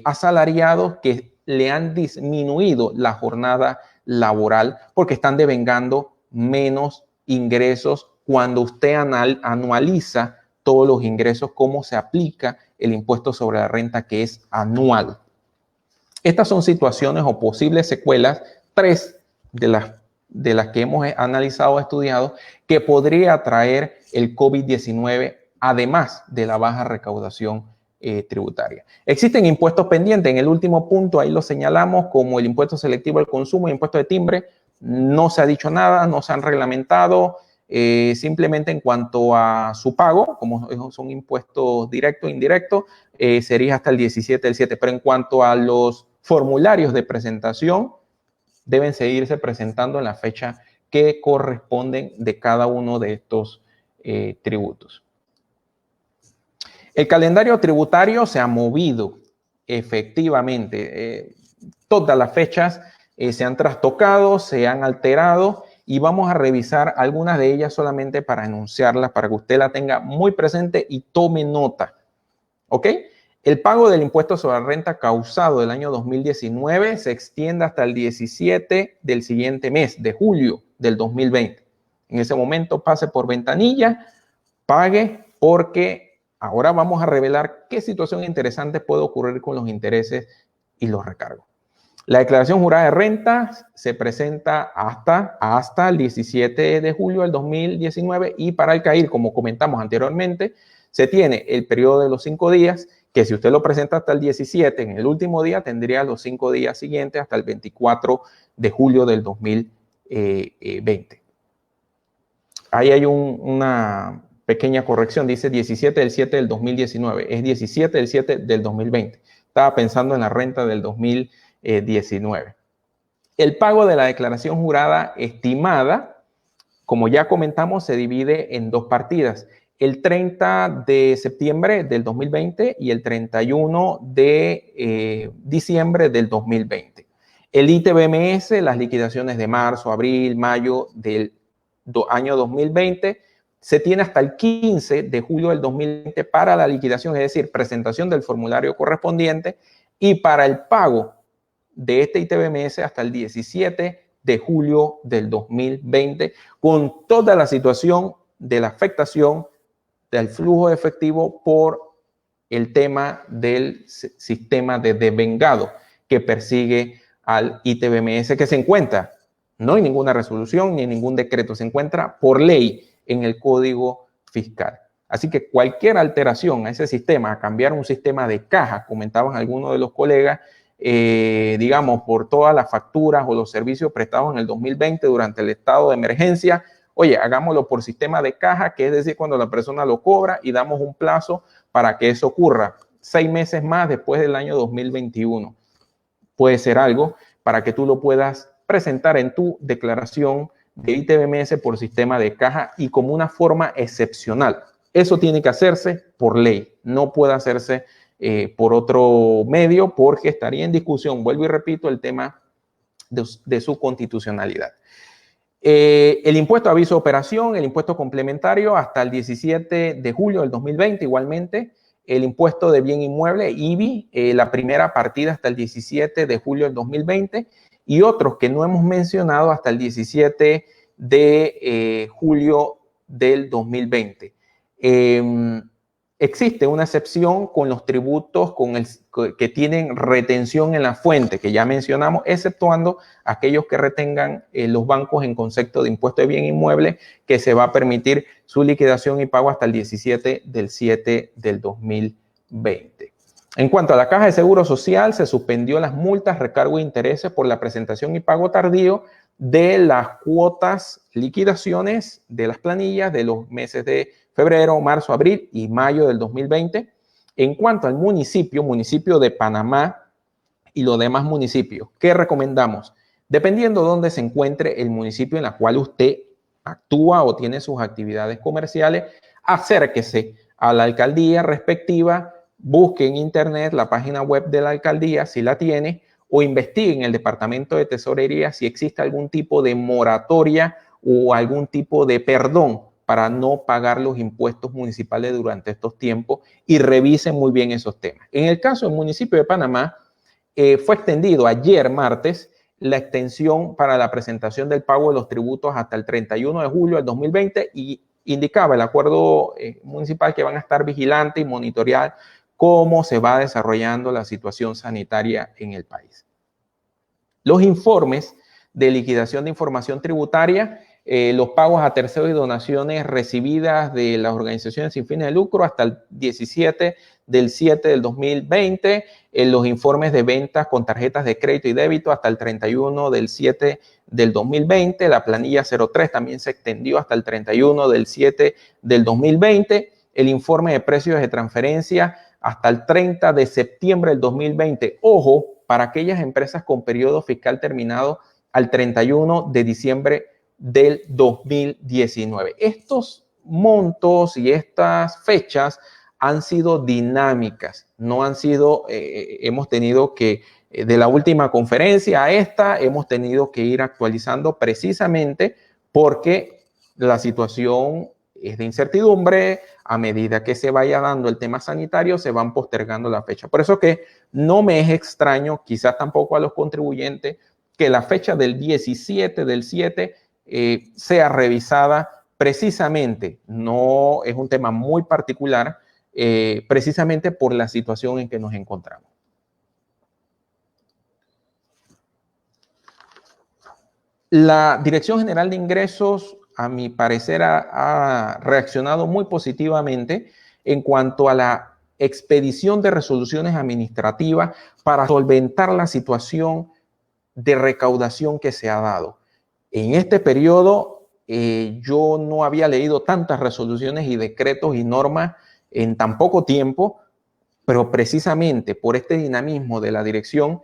asalariados que le han disminuido la jornada laboral porque están devengando menos ingresos. Cuando usted anualiza todos los ingresos, cómo se aplica el impuesto sobre la renta, que es anual. Estas son situaciones o posibles secuelas, 3 de las que hemos analizado, estudiado, que podría traer el COVID-19, además de la baja recaudación tributaria. Existen impuestos pendientes. En el último punto, ahí lo señalamos, como el impuesto selectivo al consumo y impuesto de timbre. No se ha dicho nada, no se han reglamentado. Simplemente en cuanto a su pago, como son impuestos directos e indirectos, sería hasta el 17 del 7. Pero en cuanto a los formularios de presentación, deben seguirse presentando en la fecha que corresponden de cada uno de estos tributos. El calendario tributario se ha movido efectivamente. Todas las fechas se han trastocado, se han alterado, y vamos a revisar algunas de ellas solamente para enunciarlas, para que usted la tenga muy presente y tome nota. ¿Ok? El pago del impuesto sobre la renta causado del año 2019 se extiende hasta el 17 del siguiente mes, de julio del 2020. En ese momento pase por ventanilla, pague, porque ahora vamos a revelar qué situación interesante puede ocurrir con los intereses y los recargos. La declaración jurada de renta se presenta hasta el 17 de julio del 2019, y para el CAIR, como comentamos anteriormente, se tiene el periodo de los 5 días, que si usted lo presenta hasta el 17, en el último día tendría los 5 días siguientes hasta el 24 de julio del 2020. Ahí hay una pequeña corrección, dice 17 del 7 del 2019, es 17 del 7 del 2020. Estaba pensando en la renta del 2019. El pago de la declaración jurada estimada, como ya comentamos, se divide en 2 partidas. El 30 de septiembre del 2020 y el 31 de diciembre del 2020. El ITBMS, las liquidaciones de marzo, abril, mayo del año 2020, se tiene hasta el 15 de julio del 2020 para la liquidación, es decir, presentación del formulario correspondiente, y para el pago de este ITBMS hasta el 17 de julio del 2020, con toda la situación de la afectación del flujo de efectivo por el tema del sistema de devengado que persigue al ITBMS, que se encuentra, no hay ninguna resolución ni ningún decreto, se encuentra por ley en el Código Fiscal. Así que cualquier alteración a ese sistema, a cambiar un sistema de caja, comentaban algunos de los colegas, digamos, por todas las facturas o los servicios prestados en el 2020 durante el estado de emergencia, oye, hagámoslo por sistema de caja, que es decir, cuando la persona lo cobra, y damos un plazo para que eso ocurra 6 meses más después del año 2021. Puede ser algo para que tú lo puedas presentar en tu declaración de ITBMS por sistema de caja y como una forma excepcional. Eso tiene que hacerse por ley, no puede hacerse por otro medio, porque estaría en discusión, vuelvo y repito, el tema de su constitucionalidad. El impuesto a aviso de operación, el impuesto complementario hasta el 17 de julio del 2020, igualmente. El impuesto de bien inmueble, IBI, la primera partida hasta el 17 de julio del 2020, y otros que no hemos mencionado hasta el 17 de julio del 2020. Existe una excepción con los tributos que tienen retención en la fuente, que ya mencionamos, exceptuando aquellos que retengan los bancos en concepto de impuesto de bien inmueble, que se va a permitir su liquidación y pago hasta el 17/7 del 2020. En cuanto a la Caja de Seguro Social, se suspendió las multas, recargo de intereses por la presentación y pago tardío de las cuotas, liquidaciones de las planillas de los meses de febrero, marzo, abril y mayo del 2020. En cuanto al municipio de Panamá y los demás municipios, ¿qué recomendamos? Dependiendo de dónde se encuentre el municipio en el cual usted actúa o tiene sus actividades comerciales, acérquese a la alcaldía respectiva, busque en internet la página web de la alcaldía si la tiene, o investigue en el departamento de tesorería si existe algún tipo de moratoria o algún tipo de perdón para no pagar los impuestos municipales durante estos tiempos, y revisen muy bien esos temas. En el caso del municipio de Panamá, fue extendido ayer martes la extensión para la presentación del pago de los tributos hasta el 31 de julio del 2020 y indicaba el acuerdo municipal que van a estar vigilantes y monitorear cómo se va desarrollando la situación sanitaria en el país. Los informes de liquidación de información tributaria, los pagos a terceros y donaciones recibidas de las organizaciones sin fines de lucro hasta el 17/7 del 2020, los informes de ventas con tarjetas de crédito y débito hasta el 31/7 del 2020, la planilla 03 también se extendió hasta el 31/7 del 2020, el informe de precios de transferencia hasta el 30 de septiembre del 2020. Ojo, para aquellas empresas con periodo fiscal terminado al 31 de diciembre del 2019. Estos montos y estas fechas han sido dinámicas, no han sido, hemos tenido que, de la última conferencia a esta, hemos tenido que ir actualizando precisamente porque la situación es de incertidumbre. A medida que se vaya dando el tema sanitario, se van postergando la fecha. Por eso que no me es extraño, quizás tampoco a los contribuyentes, que la fecha del 17/7 sea revisada precisamente. No es un tema muy particular, precisamente por la situación en que nos encontramos. La Dirección General de Ingresos, a mi parecer, ha reaccionado muy positivamente en cuanto a la expedición de resoluciones administrativas para solventar la situación de recaudación que se ha dado. En este periodo, yo no había leído tantas resoluciones y decretos y normas en tan poco tiempo, pero precisamente por este dinamismo de la dirección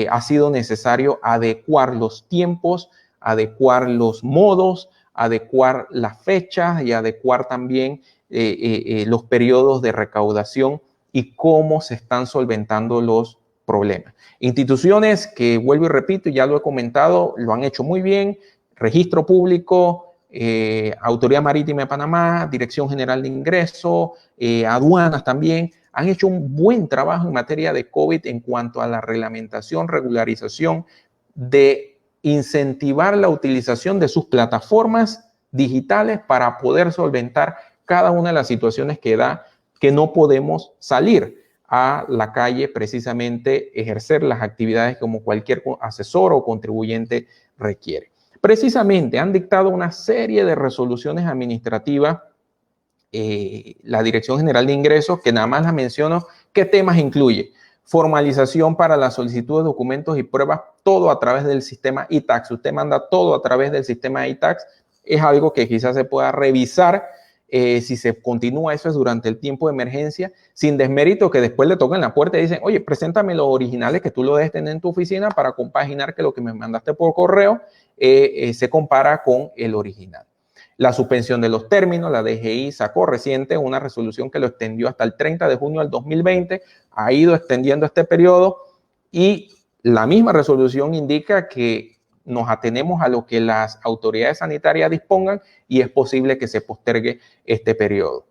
ha sido necesario adecuar los tiempos, adecuar los modos, adecuar las fechas y adecuar también los periodos de recaudación y cómo se están solventando los problemas. Instituciones que, vuelvo y repito, ya lo he comentado, lo han hecho muy bien: Registro Público, Autoridad Marítima de Panamá, Dirección General de Ingresos, aduanas también, han hecho un buen trabajo en materia de COVID en cuanto a la reglamentación, regularización, de incentivar la utilización de sus plataformas digitales para poder solventar cada una de las situaciones que da, que no podemos salir a la calle, precisamente ejercer las actividades como cualquier asesor o contribuyente requiere. Precisamente han dictado una serie de resoluciones administrativas, la Dirección General de Ingresos, que nada más las menciono. ¿Qué temas incluye? Formalización para la solicitud de documentos y pruebas, todo a través del sistema iTax. Usted manda todo a través del sistema iTax. Es algo que quizás se pueda revisar si se continúa eso es durante el tiempo de emergencia, sin desmérito que después le toquen la puerta y dicen: oye, preséntame los originales que tú lo debes tener en tu oficina para compaginar que lo que me mandaste por correo se compara con el original. La suspensión de los términos, la DGI sacó reciente una resolución que lo extendió hasta el 30 de junio del 2020, ha ido extendiendo este periodo y la misma resolución indica que nos atenemos a lo que las autoridades sanitarias dispongan y es posible que se postergue este periodo.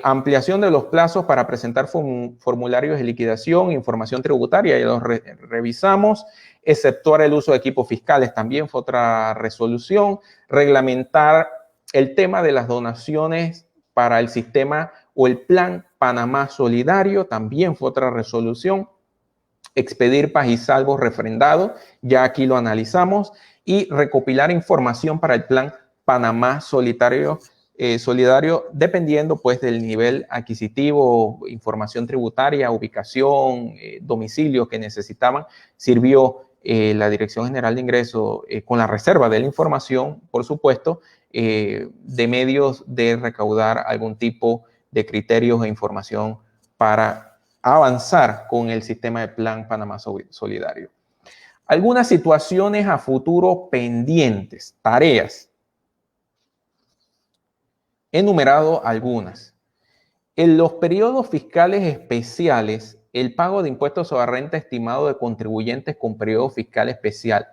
Ampliación de los plazos para presentar formularios de liquidación, información tributaria, ya los revisamos. Exceptuar el uso de equipos fiscales también fue otra resolución. Reglamentar el tema de las donaciones para el sistema o el plan Panamá Solidario también fue otra resolución. Expedir paz y salvos refrendado, ya aquí lo analizamos, y recopilar información para el plan Panamá Solidario, dependiendo pues del nivel adquisitivo, información tributaria, ubicación, domicilio que necesitaban. Sirvió la Dirección General de Ingresos con la reserva de la información, por supuesto, de medios de recaudar algún tipo de criterios e información para avanzar con el sistema de Plan Panamá Solidario. Algunas situaciones a futuro pendientes, tareas. He enumerado algunas. En los periodos fiscales especiales, el pago de impuestos sobre renta estimado de contribuyentes con periodo fiscal especial,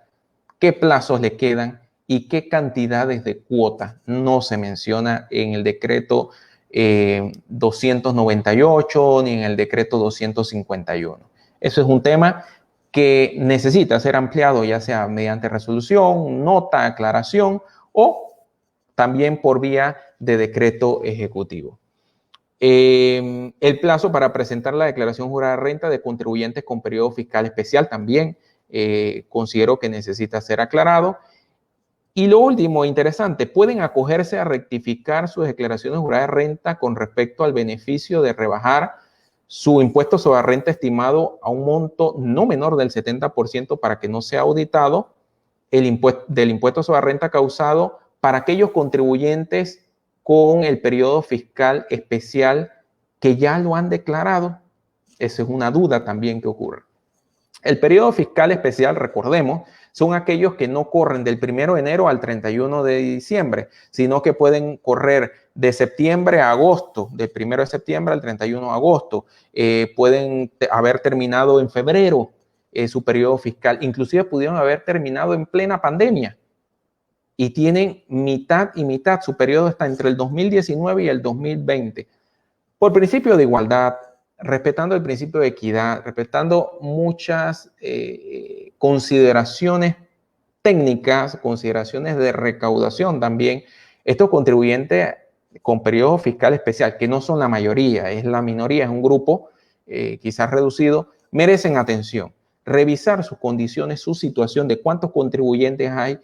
¿qué plazos le quedan y qué cantidades de cuota? No se menciona en el decreto 298 ni en el decreto 251. Eso es un tema que necesita ser ampliado, ya sea mediante resolución, nota, aclaración o también por vía de decreto ejecutivo. El plazo para presentar la declaración jurada de renta de contribuyentes con periodo fiscal especial también considero que necesita ser aclarado. Y lo último, interesante, pueden acogerse a rectificar sus declaraciones juradas de renta con respecto al beneficio de rebajar su impuesto sobre renta estimado a un monto no menor del 70% para que no sea auditado del impuesto sobre renta causado para aquellos contribuyentes con el periodo fiscal especial que ya lo han declarado. Esa es una duda también que ocurre. El periodo fiscal especial, recordemos, son aquellos que no corren del 1 de enero al 31 de diciembre, sino que pueden correr de septiembre a agosto, del 1 de septiembre al 31 de agosto. Pueden haber terminado en febrero su periodo fiscal, inclusive pudieron haber terminado en plena pandemia y tienen mitad y mitad, su periodo está entre el 2019 y el 2020. Por principio de igualdad, respetando el principio de equidad, respetando muchas consideraciones técnicas, consideraciones de recaudación también, estos contribuyentes con periodo fiscal especial, que no son la mayoría, es la minoría, es un grupo quizás reducido, merecen atención, revisar sus condiciones, su situación, de cuántos contribuyentes hay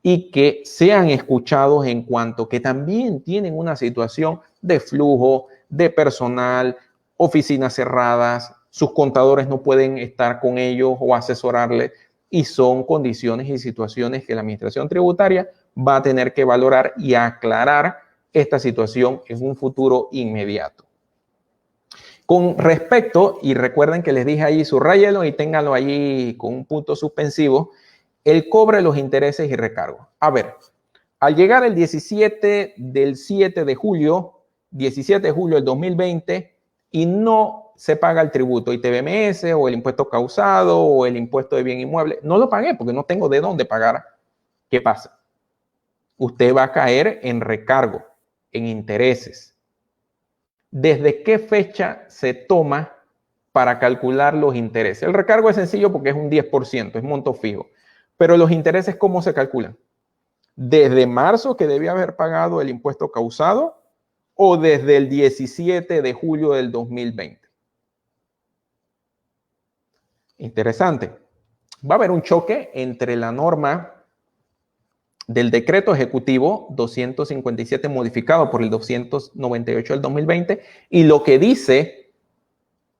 y que sean escuchados en cuanto que también tienen una situación de flujo, de personal, oficinas cerradas, sus contadores no pueden estar con ellos o asesorarles y son condiciones y situaciones que la administración tributaria va a tener que valorar y aclarar esta situación en un futuro inmediato. Con respecto, y recuerden que les dije ahí, subrayelo y ténganlo ahí con un punto suspensivo, el cobro de los intereses y recargos. A ver, al llegar el 17 de julio del 2020 y no se paga el tributo ITBMS o el impuesto causado o el impuesto de bien inmueble, no lo pagué porque no tengo de dónde pagar. ¿Qué pasa? Usted va a caer en recargo, en intereses. ¿Desde qué fecha se toma para calcular los intereses? El recargo es sencillo porque es un 10%, es monto fijo. Pero los intereses, ¿cómo se calculan? ¿Desde marzo que debía haber pagado el impuesto causado o desde el 17 de julio del 2020? Interesante. Va a haber un choque entre la norma del decreto ejecutivo 257 modificado por el 298 del 2020 y lo que dice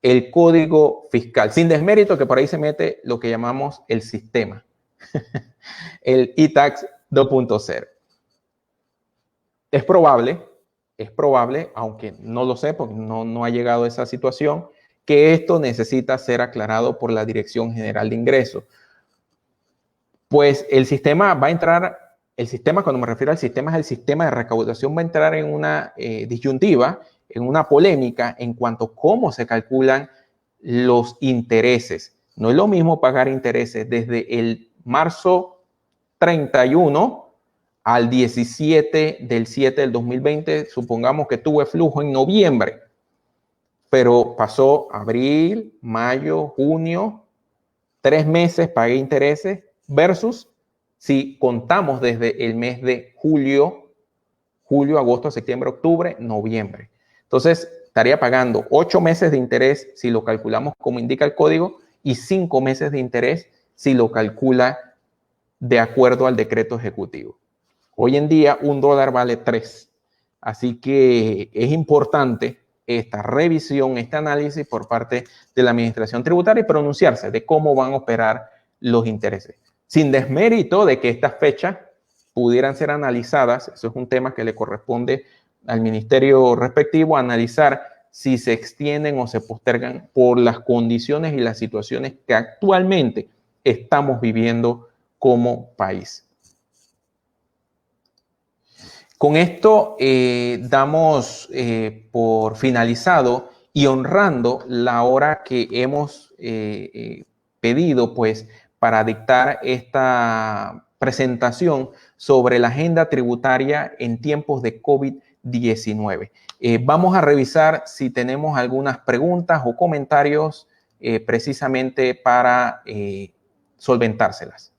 el código fiscal, sin desmérito que por ahí se mete lo que llamamos el sistema, el e-tax 2.0. Es probable, aunque no lo sé porque no ha llegado a esa situación, que esto necesita ser aclarado por la Dirección General de Ingresos. Pues el sistema va a entrar, cuando me refiero al sistema, es el sistema de recaudación, va a entrar en una disyuntiva, en una polémica en cuanto a cómo se calculan los intereses. No es lo mismo pagar intereses desde el marzo 31 al 17 del 7 del 2020, supongamos que tuve flujo en noviembre, pero pasó abril, mayo, junio, 3 meses pagué intereses, versus si contamos desde el mes de julio julio, agosto, septiembre, octubre, noviembre. Entonces, estaría pagando 8 meses de interés si lo calculamos como indica el código y 5 meses de interés si lo calcula de acuerdo al decreto ejecutivo. Hoy en día $1 vale 3. Así que es importante esta revisión, este análisis por parte de la Administración Tributaria y pronunciarse de cómo van a operar los intereses. Sin desmérito de que estas fechas pudieran ser analizadas, eso es un tema que le corresponde al ministerio respectivo, analizar si se extienden o se postergan por las condiciones y las situaciones que actualmente estamos viviendo como país. Con esto damos por finalizado y honrando la hora que hemos pedido pues para dictar esta presentación sobre la agenda tributaria en tiempos de COVID-19. Vamos a revisar si tenemos algunas preguntas o comentarios precisamente para solventárselas.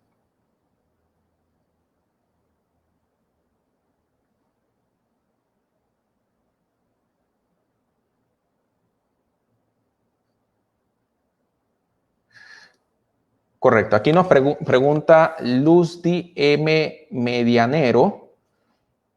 Correcto. Aquí nos pregunta Luzdi M. Medianero.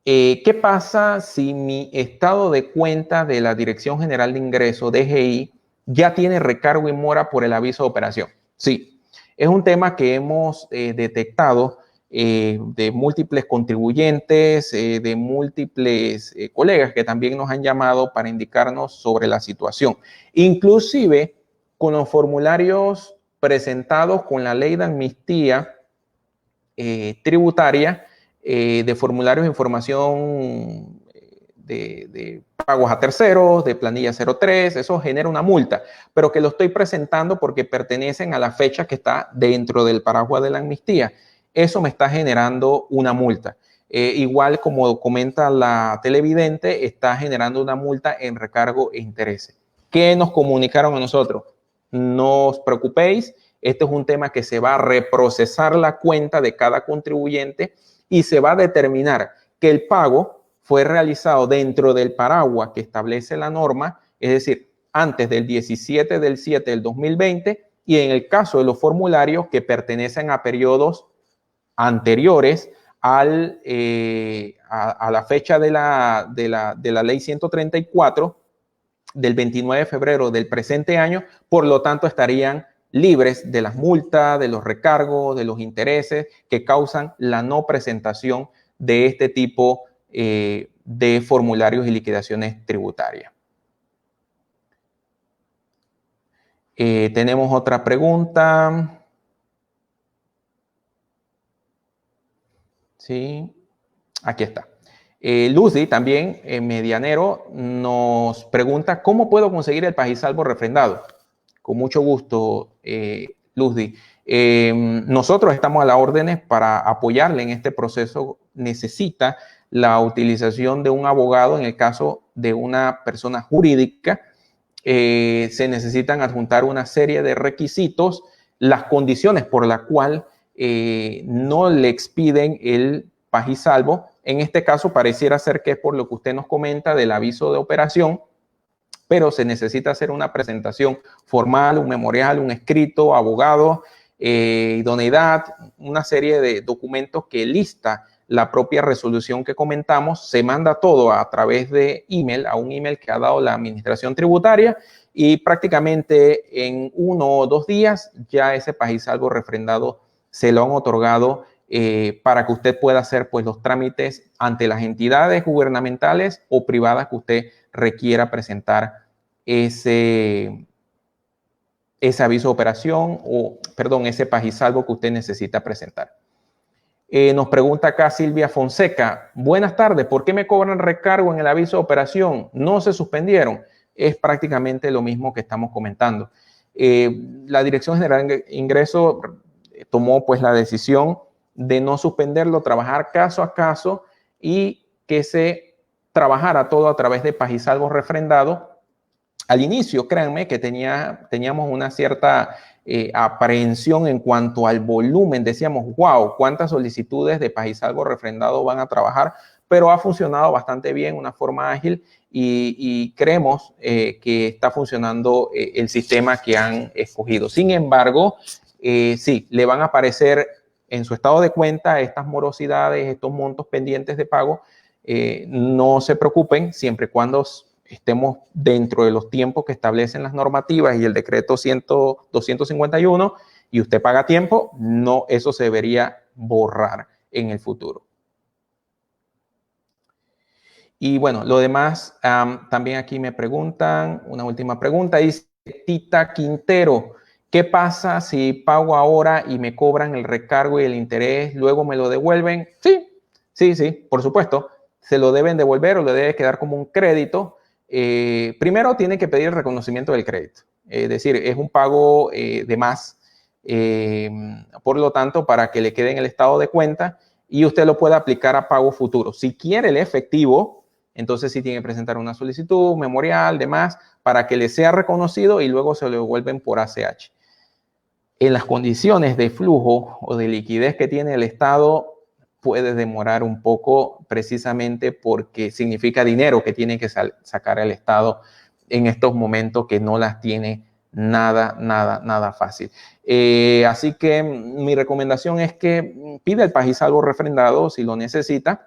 ¿Qué pasa si mi estado de cuenta de la Dirección General de Ingresos, DGI, ya tiene recargo y mora por el aviso de operación? Sí, es un tema que hemos detectado de múltiples contribuyentes, de múltiples colegas que también nos han llamado para indicarnos sobre la situación. Inclusive con los formularios presentados con la ley de amnistía tributaria, de formularios de información de pagos a terceros, de planilla 03, eso genera una multa, pero que lo estoy presentando porque pertenecen a la fecha que está dentro del paraguas de la amnistía. Eso me está generando una multa. Igual como comenta la televidente, está generando una multa en recargo e intereses. ¿Qué nos comunicaron a nosotros? No os preocupéis, este es un tema que se va a reprocesar la cuenta de cada contribuyente y se va a determinar que el pago fue realizado dentro del paraguas que establece la norma, es decir, antes del 17 del 7 del 2020 y en el caso de los formularios que pertenecen a periodos anteriores a la fecha de la ley 134 del 29 de febrero del presente año, por lo tanto estarían libres de las multas, de los recargos, de los intereses que causan la no presentación de este tipo de formularios y liquidaciones tributarias. Tenemos otra pregunta. Sí, aquí está. Luzdi, también Medianero, nos pregunta ¿cómo puedo conseguir el Pajisalvo refrendado? Con mucho gusto, Luzdi. Nosotros estamos a las órdenes para apoyarle en este proceso. Necesita la utilización de un abogado en el caso de una persona jurídica. Se necesitan adjuntar una serie de requisitos, las condiciones por las cuales no le expiden el Pajisalvo. En este caso pareciera ser que es por lo que usted nos comenta del aviso de operación, pero se necesita hacer una presentación formal, un memorial, un escrito, abogado, idoneidad, una serie de documentos que lista la propia resolución que comentamos. Se manda todo a través de email, a un email que ha dado la Administración Tributaria y prácticamente en 1 o 2 días ya ese Pajisalvo refrendado se lo han otorgado para que usted pueda hacer pues los trámites ante las entidades gubernamentales o privadas que usted requiera presentar ese aviso de operación o, perdón, ese Pajisalvo que usted necesita presentar. Nos pregunta acá Silvia Fonseca, buenas tardes, ¿por qué me cobran recargo en el aviso de operación? ¿No se suspendieron? Es prácticamente lo mismo que estamos comentando. La Dirección General de Ingresos tomó pues la decisión de no suspenderlo, trabajar caso a caso y que se trabajara todo a través de Pajisalvo refrendado. Al inicio, créanme que teníamos una cierta aprehensión en cuanto al volumen. Decíamos, wow, ¿cuántas solicitudes de Pajisalvo refrendado van a trabajar pero ha funcionado bastante bien, una forma ágil, y creemos que está funcionando el sistema que han escogido. Sin embargo, sí, le van a aparecer en su estado de cuenta estas morosidades, estos montos pendientes de pago. No se preocupen, siempre y cuando estemos dentro de los tiempos que establecen las normativas y el decreto 251 y usted paga a tiempo, no, eso se debería borrar en el futuro. Y bueno, lo demás, también aquí me preguntan, una última pregunta, dice Tita Quintero, ¿qué pasa si pago ahora y me cobran el recargo y el interés, luego me lo devuelven? Sí, por supuesto, se lo deben devolver o le debe quedar como un crédito. Primero tiene que pedir el reconocimiento del crédito, es decir, es un pago de más, por lo tanto, para que le quede en el estado de cuenta y usted lo pueda aplicar a pago futuro. Si quiere el efectivo, entonces sí tiene que presentar una solicitud, memorial, demás, para que le sea reconocido y luego se lo devuelven por ACH. En las condiciones de flujo o de liquidez que tiene el Estado, puede demorar un poco precisamente porque significa dinero que tiene que sacar el Estado en estos momentos que no las tiene nada fácil. Así que mi recomendación es que pida el Pajisalvo refrendado si lo necesita.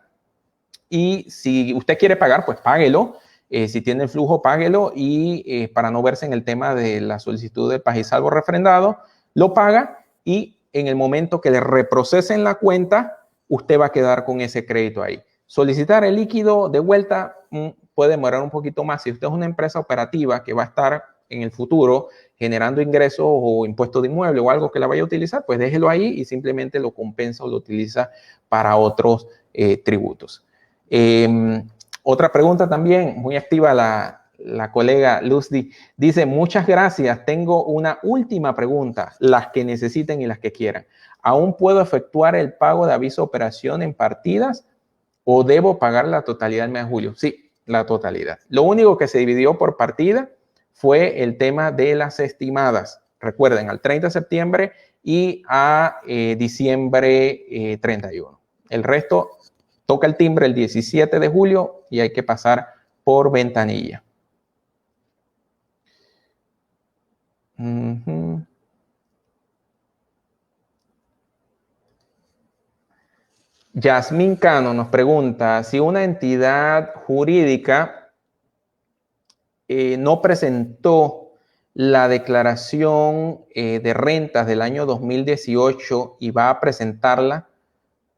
Y si usted quiere pagar, pues páguelo. Si tiene el flujo, páguelo. Y para no verse en el tema de la solicitud de Pajisalvo refrendado, lo paga y en el momento que le reprocesen la cuenta, usted va a quedar con ese crédito ahí. Solicitar el líquido de vuelta puede demorar un poquito más. Si usted es una empresa operativa que va a estar en el futuro generando ingresos o impuestos de inmueble o algo que la vaya a utilizar, pues déjelo ahí y simplemente lo compensa o lo utiliza para otros tributos. Otra pregunta también, muy activa la colega Luzdi, dice, muchas gracias, tengo una última pregunta, las que necesiten y las que quieran. ¿Aún puedo efectuar el pago de aviso de operación en partidas o debo pagar la totalidad del mes de julio? Sí, la totalidad. Lo único que se dividió por partida fue el tema de las estimadas. Recuerden, al 30 de septiembre y a diciembre 31. El resto toca el timbre el 17 de julio y hay que pasar por ventanilla. Yasmín Cano nos pregunta si una entidad jurídica no presentó la declaración de rentas del año 2018 y va a presentarla,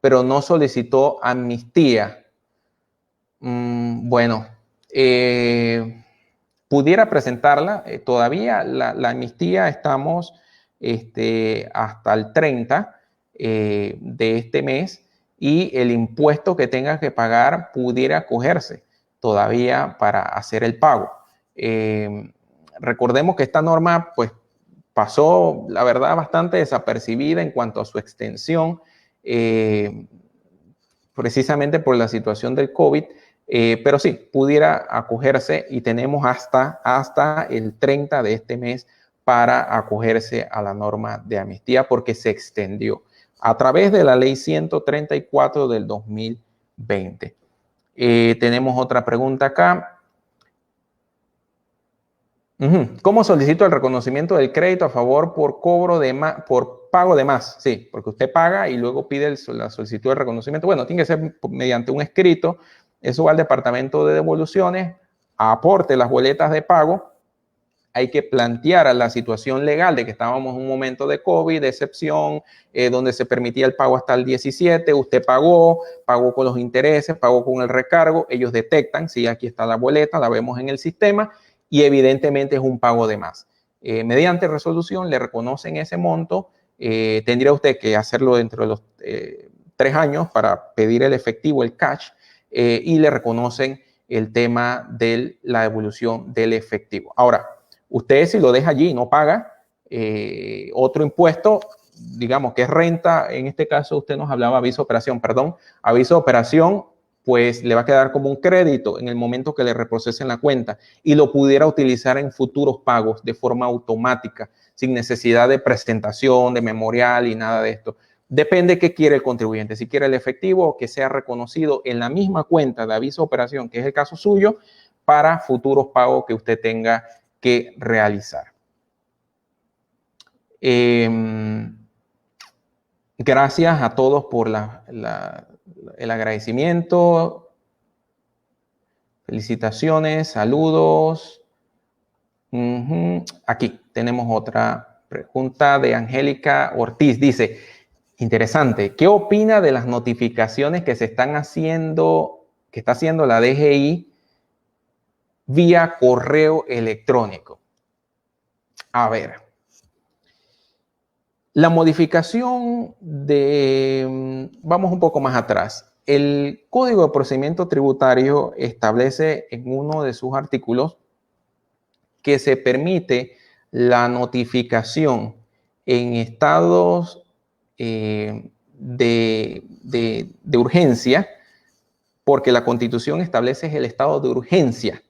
pero no solicitó amnistía. Bueno, pudiera presentarla. Todavía la amnistía estamos hasta el 30 de este mes y el impuesto que tenga que pagar pudiera acogerse todavía para hacer el pago. Recordemos que esta norma pues pasó, la verdad, bastante desapercibida en cuanto a su extensión, precisamente por la situación del COVID, pero sí, pudiera acogerse y tenemos hasta el 30 de este mes para acogerse a la norma de amnistía porque se extendió a través de la ley 134 del 2020. Tenemos otra pregunta acá. ¿Cómo solicito el reconocimiento del crédito a favor por cobro de más, por pago de más? Sí, porque usted paga y luego pide la solicitud de reconocimiento. Bueno, tiene que ser mediante un escrito. Eso va al departamento de devoluciones, aporte las boletas de pago. Hay que plantear la situación legal de que estábamos en un momento de COVID, de excepción, donde se permitía el pago hasta el 17. Usted pagó con los intereses, pagó con el recargo. Ellos detectan, sí, aquí está la boleta, la vemos en el sistema. Y evidentemente es un pago de más. Mediante resolución le reconocen ese monto. Tendría usted que hacerlo dentro de los 3 años para pedir el efectivo, el cash, y le reconocen el tema de la devolución del efectivo. Ahora, usted si lo deja allí y no paga otro impuesto, digamos que es renta, en este caso usted nos hablaba aviso de operación, aviso de operación, pues le va a quedar como un crédito en el momento que le reprocesen la cuenta y lo pudiera utilizar en futuros pagos de forma automática, sin necesidad de presentación, de memorial y nada de esto. Depende qué quiere el contribuyente, si quiere el efectivo o que sea reconocido en la misma cuenta de aviso de operación, que es el caso suyo, para futuros pagos que usted tenga que realizar. Gracias a todos por el agradecimiento. Felicitaciones, saludos. Aquí tenemos otra pregunta de Angélica Ortiz. Dice, interesante, ¿qué opina de las notificaciones que se están haciendo, que está haciendo la DGI vía correo electrónico? A ver, la modificación vamos un poco más atrás. El Código de Procedimiento Tributario establece en uno de sus artículos que se permite la notificación en estados de urgencia, porque la Constitución establece el estado de urgencia.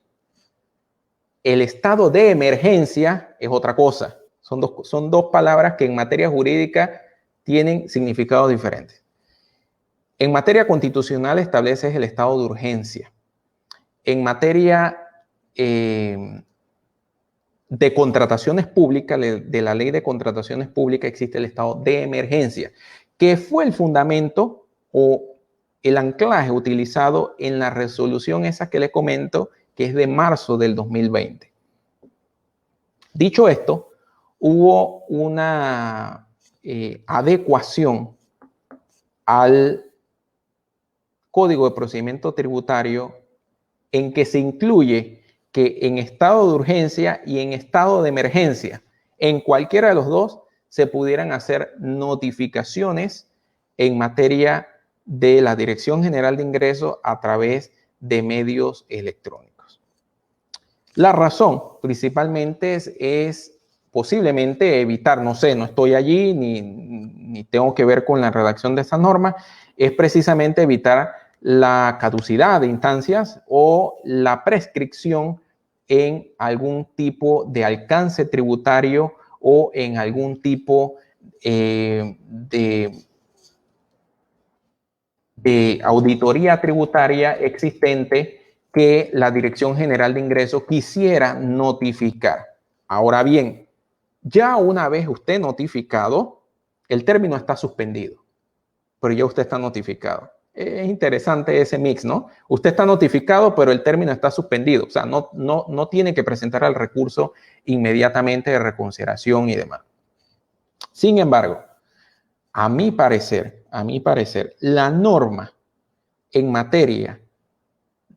El estado de emergencia es otra cosa. Son dos palabras que en materia jurídica tienen significados diferentes. En materia constitucional establece el estado de urgencia. En materia de contrataciones públicas, de la ley de contrataciones públicas, existe el estado de emergencia, que fue el fundamento o el anclaje utilizado en la resolución esa que le comento, que es de marzo del 2020. Dicho esto, hubo una adecuación al Código de Procedimiento Tributario en que se incluye que en estado de urgencia y en estado de emergencia, en cualquiera de los dos, se pudieran hacer notificaciones en materia de la Dirección General de Ingresos a través de medios electrónicos. La razón principalmente es posiblemente evitar, no sé, no estoy allí ni tengo que ver con la redacción de esta norma, es precisamente evitar la caducidad de instancias o la prescripción en algún tipo de alcance tributario o en algún tipo de auditoría tributaria existente que la Dirección General de Ingresos quisiera notificar. Ahora bien, ya una vez usted notificado, el término está suspendido, pero ya usted está notificado. Es interesante ese mix, ¿no? Usted está notificado, pero el término está suspendido. O sea, no tiene que presentar el recurso inmediatamente de reconsideración y demás. Sin embargo, a mi parecer, la norma en materia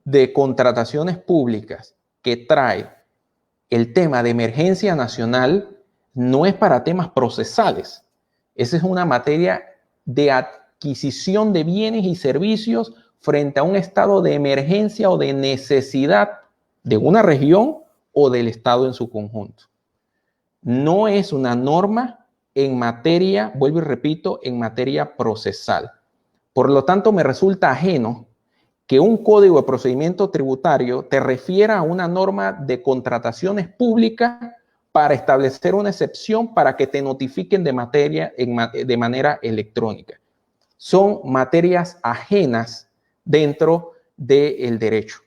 de contrataciones públicas que trae el tema de emergencia nacional no es para temas procesales. Esa es una materia de adquisición de bienes y servicios frente a un estado de emergencia o de necesidad de una región o del estado en su conjunto. No es una norma en materia, vuelvo y repito, en materia procesal. Por lo tanto, me resulta ajeno que un código de procedimiento tributario te refiera a una norma de contrataciones públicas para establecer una excepción para que te notifiquen de manera electrónica. Son materias ajenas dentro del derecho.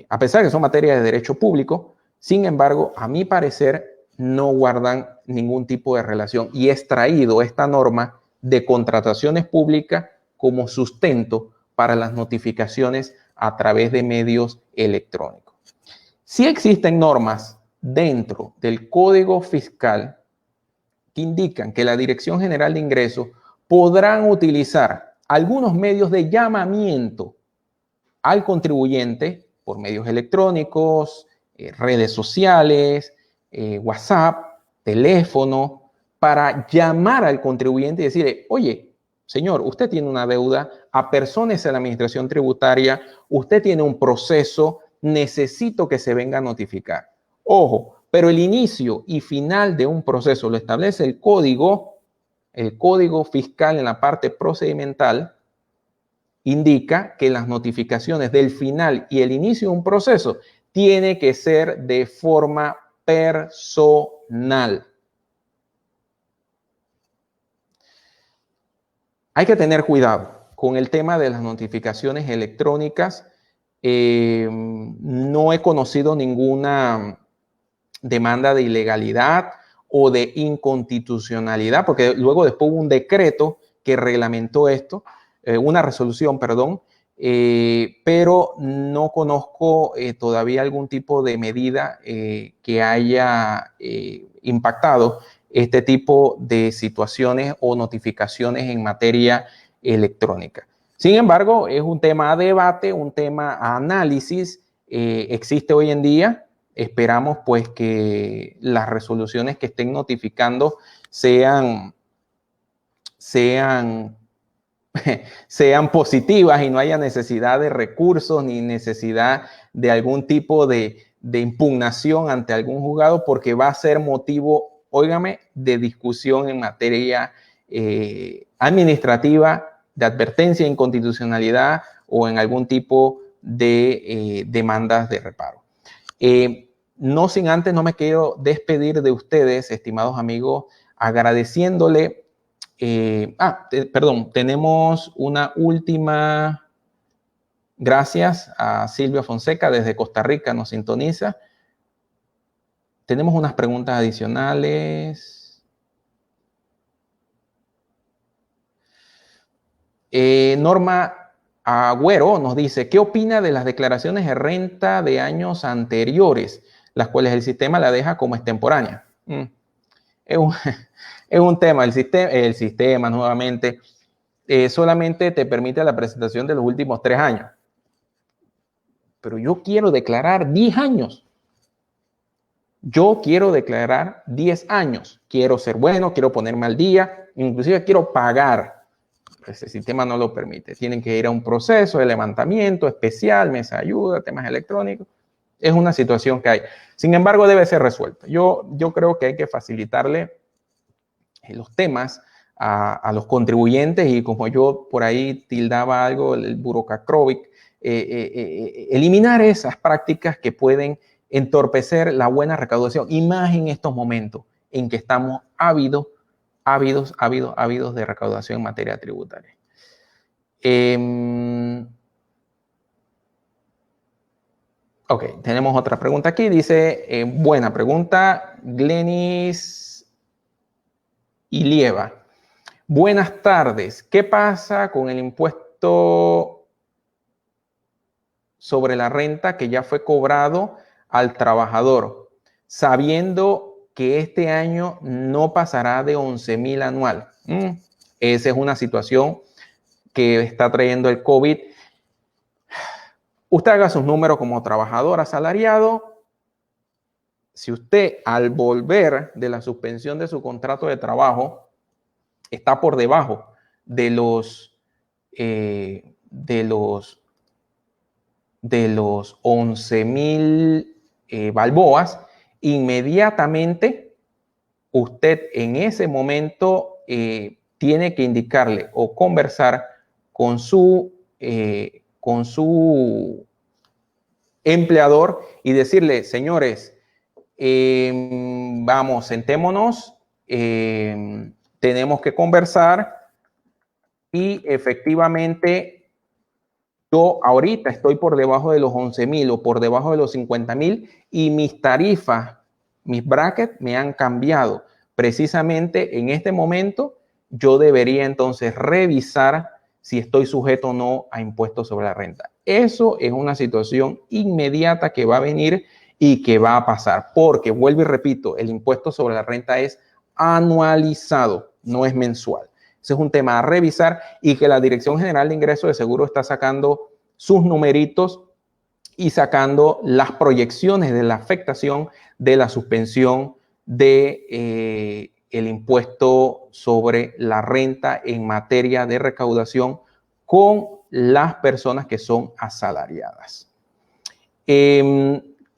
A pesar de que son materias de derecho público, sin embargo, a mi parecer, no guardan ningún tipo de relación y he extraído esta norma de contrataciones públicas como sustento para las notificaciones a través de medios electrónicos. Sí existen normas dentro del Código Fiscal que indican que la Dirección General de Ingresos podrán utilizar algunos medios de llamamiento al contribuyente por medios electrónicos, redes sociales, WhatsApp, teléfono, para llamar al contribuyente y decirle, oye, señor, usted tiene una deuda, apersónese a la administración tributaria, usted tiene un proceso, necesito que se venga a notificar. Ojo, pero el inicio y final de un proceso lo establece el código fiscal en la parte procedimental, indica que las notificaciones del final y el inicio de un proceso tiene que ser de forma personal. Hay que tener cuidado con el tema de las notificaciones electrónicas. No he conocido ninguna demanda de ilegalidad o de inconstitucionalidad, porque luego después hubo un decreto que reglamentó esto, una resolución, perdón, pero no conozco todavía algún tipo de medida que haya impactado este tipo de situaciones o notificaciones en materia electrónica. Sin embargo, es un tema a debate, un tema a análisis, existe hoy en día. Esperamos pues que las resoluciones que estén notificando sean positivas y no haya necesidad de recursos ni necesidad de algún tipo de impugnación ante algún juzgado, porque va a ser motivo, óigame, de discusión en materia administrativa, de advertencia de inconstitucionalidad o en algún tipo de demandas de reparo. No sin antes, no me quiero despedir de ustedes, estimados amigos, agradeciéndole. Perdón, tenemos una última. Gracias a Silvia Fonseca desde Costa Rica, nos sintoniza. Tenemos unas preguntas adicionales. Norma Agüero nos dice, ¿qué opina de las declaraciones de renta de años anteriores, las cuales el sistema la deja como extemporánea? Es un tema, el sistema nuevamente solamente te permite la presentación de los últimos 3 años. Pero yo quiero declarar 10 años. Yo quiero declarar 10 años. Quiero ser bueno, quiero ponerme al día, inclusive quiero pagar. Ese sistema no lo permite. Tienen que ir a un proceso de levantamiento especial, mesa de ayuda, temas electrónicos. Es una situación que hay. Sin embargo, debe ser resuelta. Yo creo que hay que facilitarle los temas a los contribuyentes, y como yo por ahí tildaba algo, el burocacrobic, eliminar esas prácticas que pueden entorpecer la buena recaudación, y más en estos momentos en que estamos ávidos de recaudación en materia tributaria. Ok, tenemos otra pregunta aquí. Dice, buena pregunta, Glenis Ilieva. Buenas tardes. ¿Qué pasa con el impuesto sobre la renta que ya fue cobrado al trabajador, sabiendo que este año no pasará de 11,000 anual? Esa es una situación que está trayendo el COVID. Usted haga sus números como trabajador asalariado. Si usted, al volver de la suspensión de su contrato de trabajo, está por debajo de los 11,000 balboas, inmediatamente usted en ese momento tiene que indicarle o conversar con su empleador y decirle, señores, vamos, sentémonos, tenemos que conversar, y efectivamente yo ahorita estoy por debajo de los 11,000 o por debajo de los 50,000, y mis tarifas, mis brackets me han cambiado. Precisamente en este momento yo debería entonces revisar si estoy sujeto o no a impuestos sobre la renta. Eso es una situación inmediata que va a venir y que va a pasar, porque vuelvo y repito, el impuesto sobre la renta es anualizado, no es mensual. Ese es un tema a revisar, y que la Dirección General de Ingresos de Seguro está sacando sus numeritos y sacando las proyecciones de la afectación de la suspensión de el impuesto sobre la renta en materia de recaudación con las personas que son asalariadas.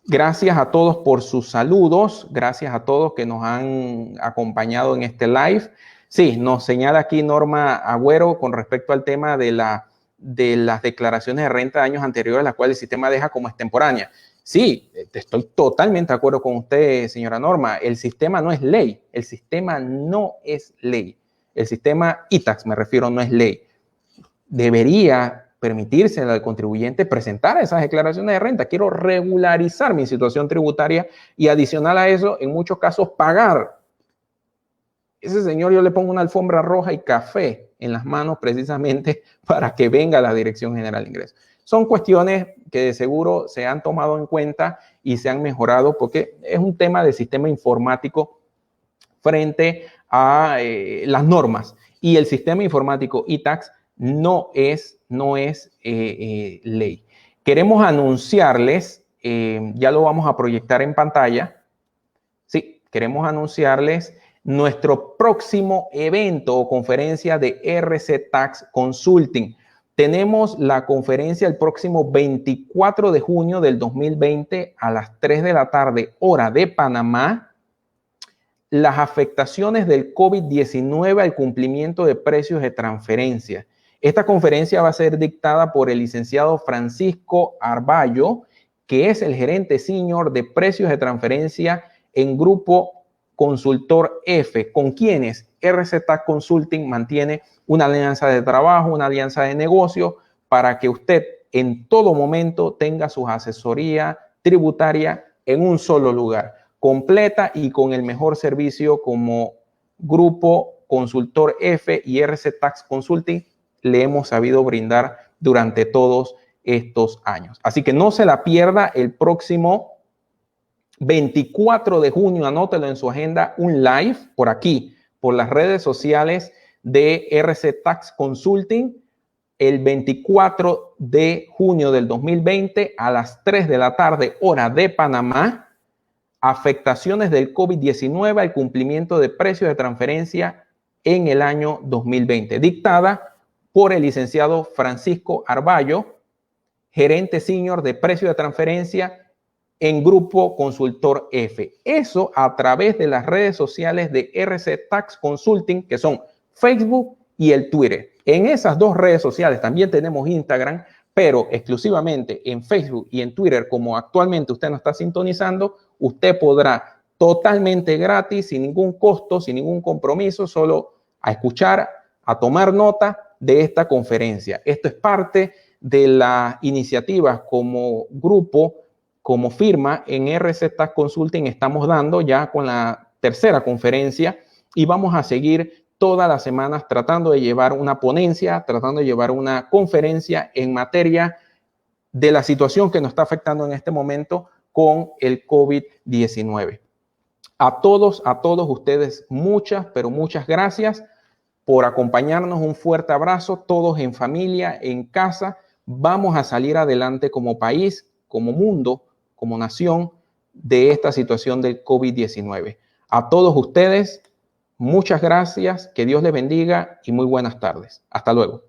Gracias a todos por sus saludos, gracias a todos que nos han acompañado en este live. Sí, nos señala aquí Norma Agüero con respecto al tema de las declaraciones de renta de años anteriores, las cuales el sistema deja como extemporánea. Sí, estoy totalmente de acuerdo con usted, señora Norma. El sistema no es ley, el sistema no es ley. El sistema e-tax, me refiero, no es ley. Debería permitirse al contribuyente presentar esas declaraciones de renta. Quiero regularizar mi situación tributaria y adicional a eso, en muchos casos, pagar. Ese señor yo le pongo una alfombra roja y café en las manos precisamente para que venga a la Dirección General de Ingresos. Son cuestiones que de seguro se han tomado en cuenta y se han mejorado porque es un tema de sistema informático frente a las normas. Y el sistema informático e-tax no es ley. Queremos anunciarles, ya lo vamos a proyectar en pantalla. Sí, queremos anunciarles nuestro próximo evento o conferencia de RC Tax Consulting. Tenemos la conferencia el próximo 24 de junio del 2020 a las 3 de la tarde, hora de Panamá. Las afectaciones del COVID-19 al cumplimiento de precios de transferencia. Esta conferencia va a ser dictada por el licenciado Francisco Arballo, que es el gerente senior de precios de transferencia en Grupo Consultor F, con quienes RC Tax Consulting mantiene una alianza de trabajo, una alianza de negocio, para que usted en todo momento tenga su asesoría tributaria en un solo lugar, completa y con el mejor servicio como Grupo Consultor F y RC Tax Consulting le hemos sabido brindar durante todos estos años. Así que no se la pierda el próximo 24 de junio, anótelo en su agenda, un live por aquí, por las redes sociales de RC Tax Consulting, el 24 de junio del 2020 a las 3 de la tarde, hora de Panamá. Afectaciones del COVID-19 al cumplimiento de precios de transferencia en el año 2020, dictada por el licenciado Francisco Arballo, gerente senior de precios de transferencia en Grupo Consultor F. Eso a través de las redes sociales de RC Tax Consulting, que son Facebook y el Twitter. En esas dos redes sociales también tenemos Instagram, pero exclusivamente en Facebook y en Twitter, como actualmente usted nos está sintonizando, usted podrá totalmente gratis, sin ningún costo, sin ningún compromiso, solo a escuchar, a tomar nota de esta conferencia. Esto es parte de las iniciativas como grupo, como firma en RC Tax Consulting. Estamos dando ya con la tercera conferencia y vamos a seguir todas las semanas tratando de llevar una ponencia, tratando de llevar una conferencia en materia de la situación que nos está afectando en este momento con el COVID-19. A todos ustedes, muchas, pero muchas gracias por acompañarnos. Un fuerte abrazo, todos en familia, en casa. Vamos a salir adelante como país, como mundo, como nación, de esta situación del COVID-19. A todos ustedes, muchas gracias, que Dios les bendiga y muy buenas tardes. Hasta luego.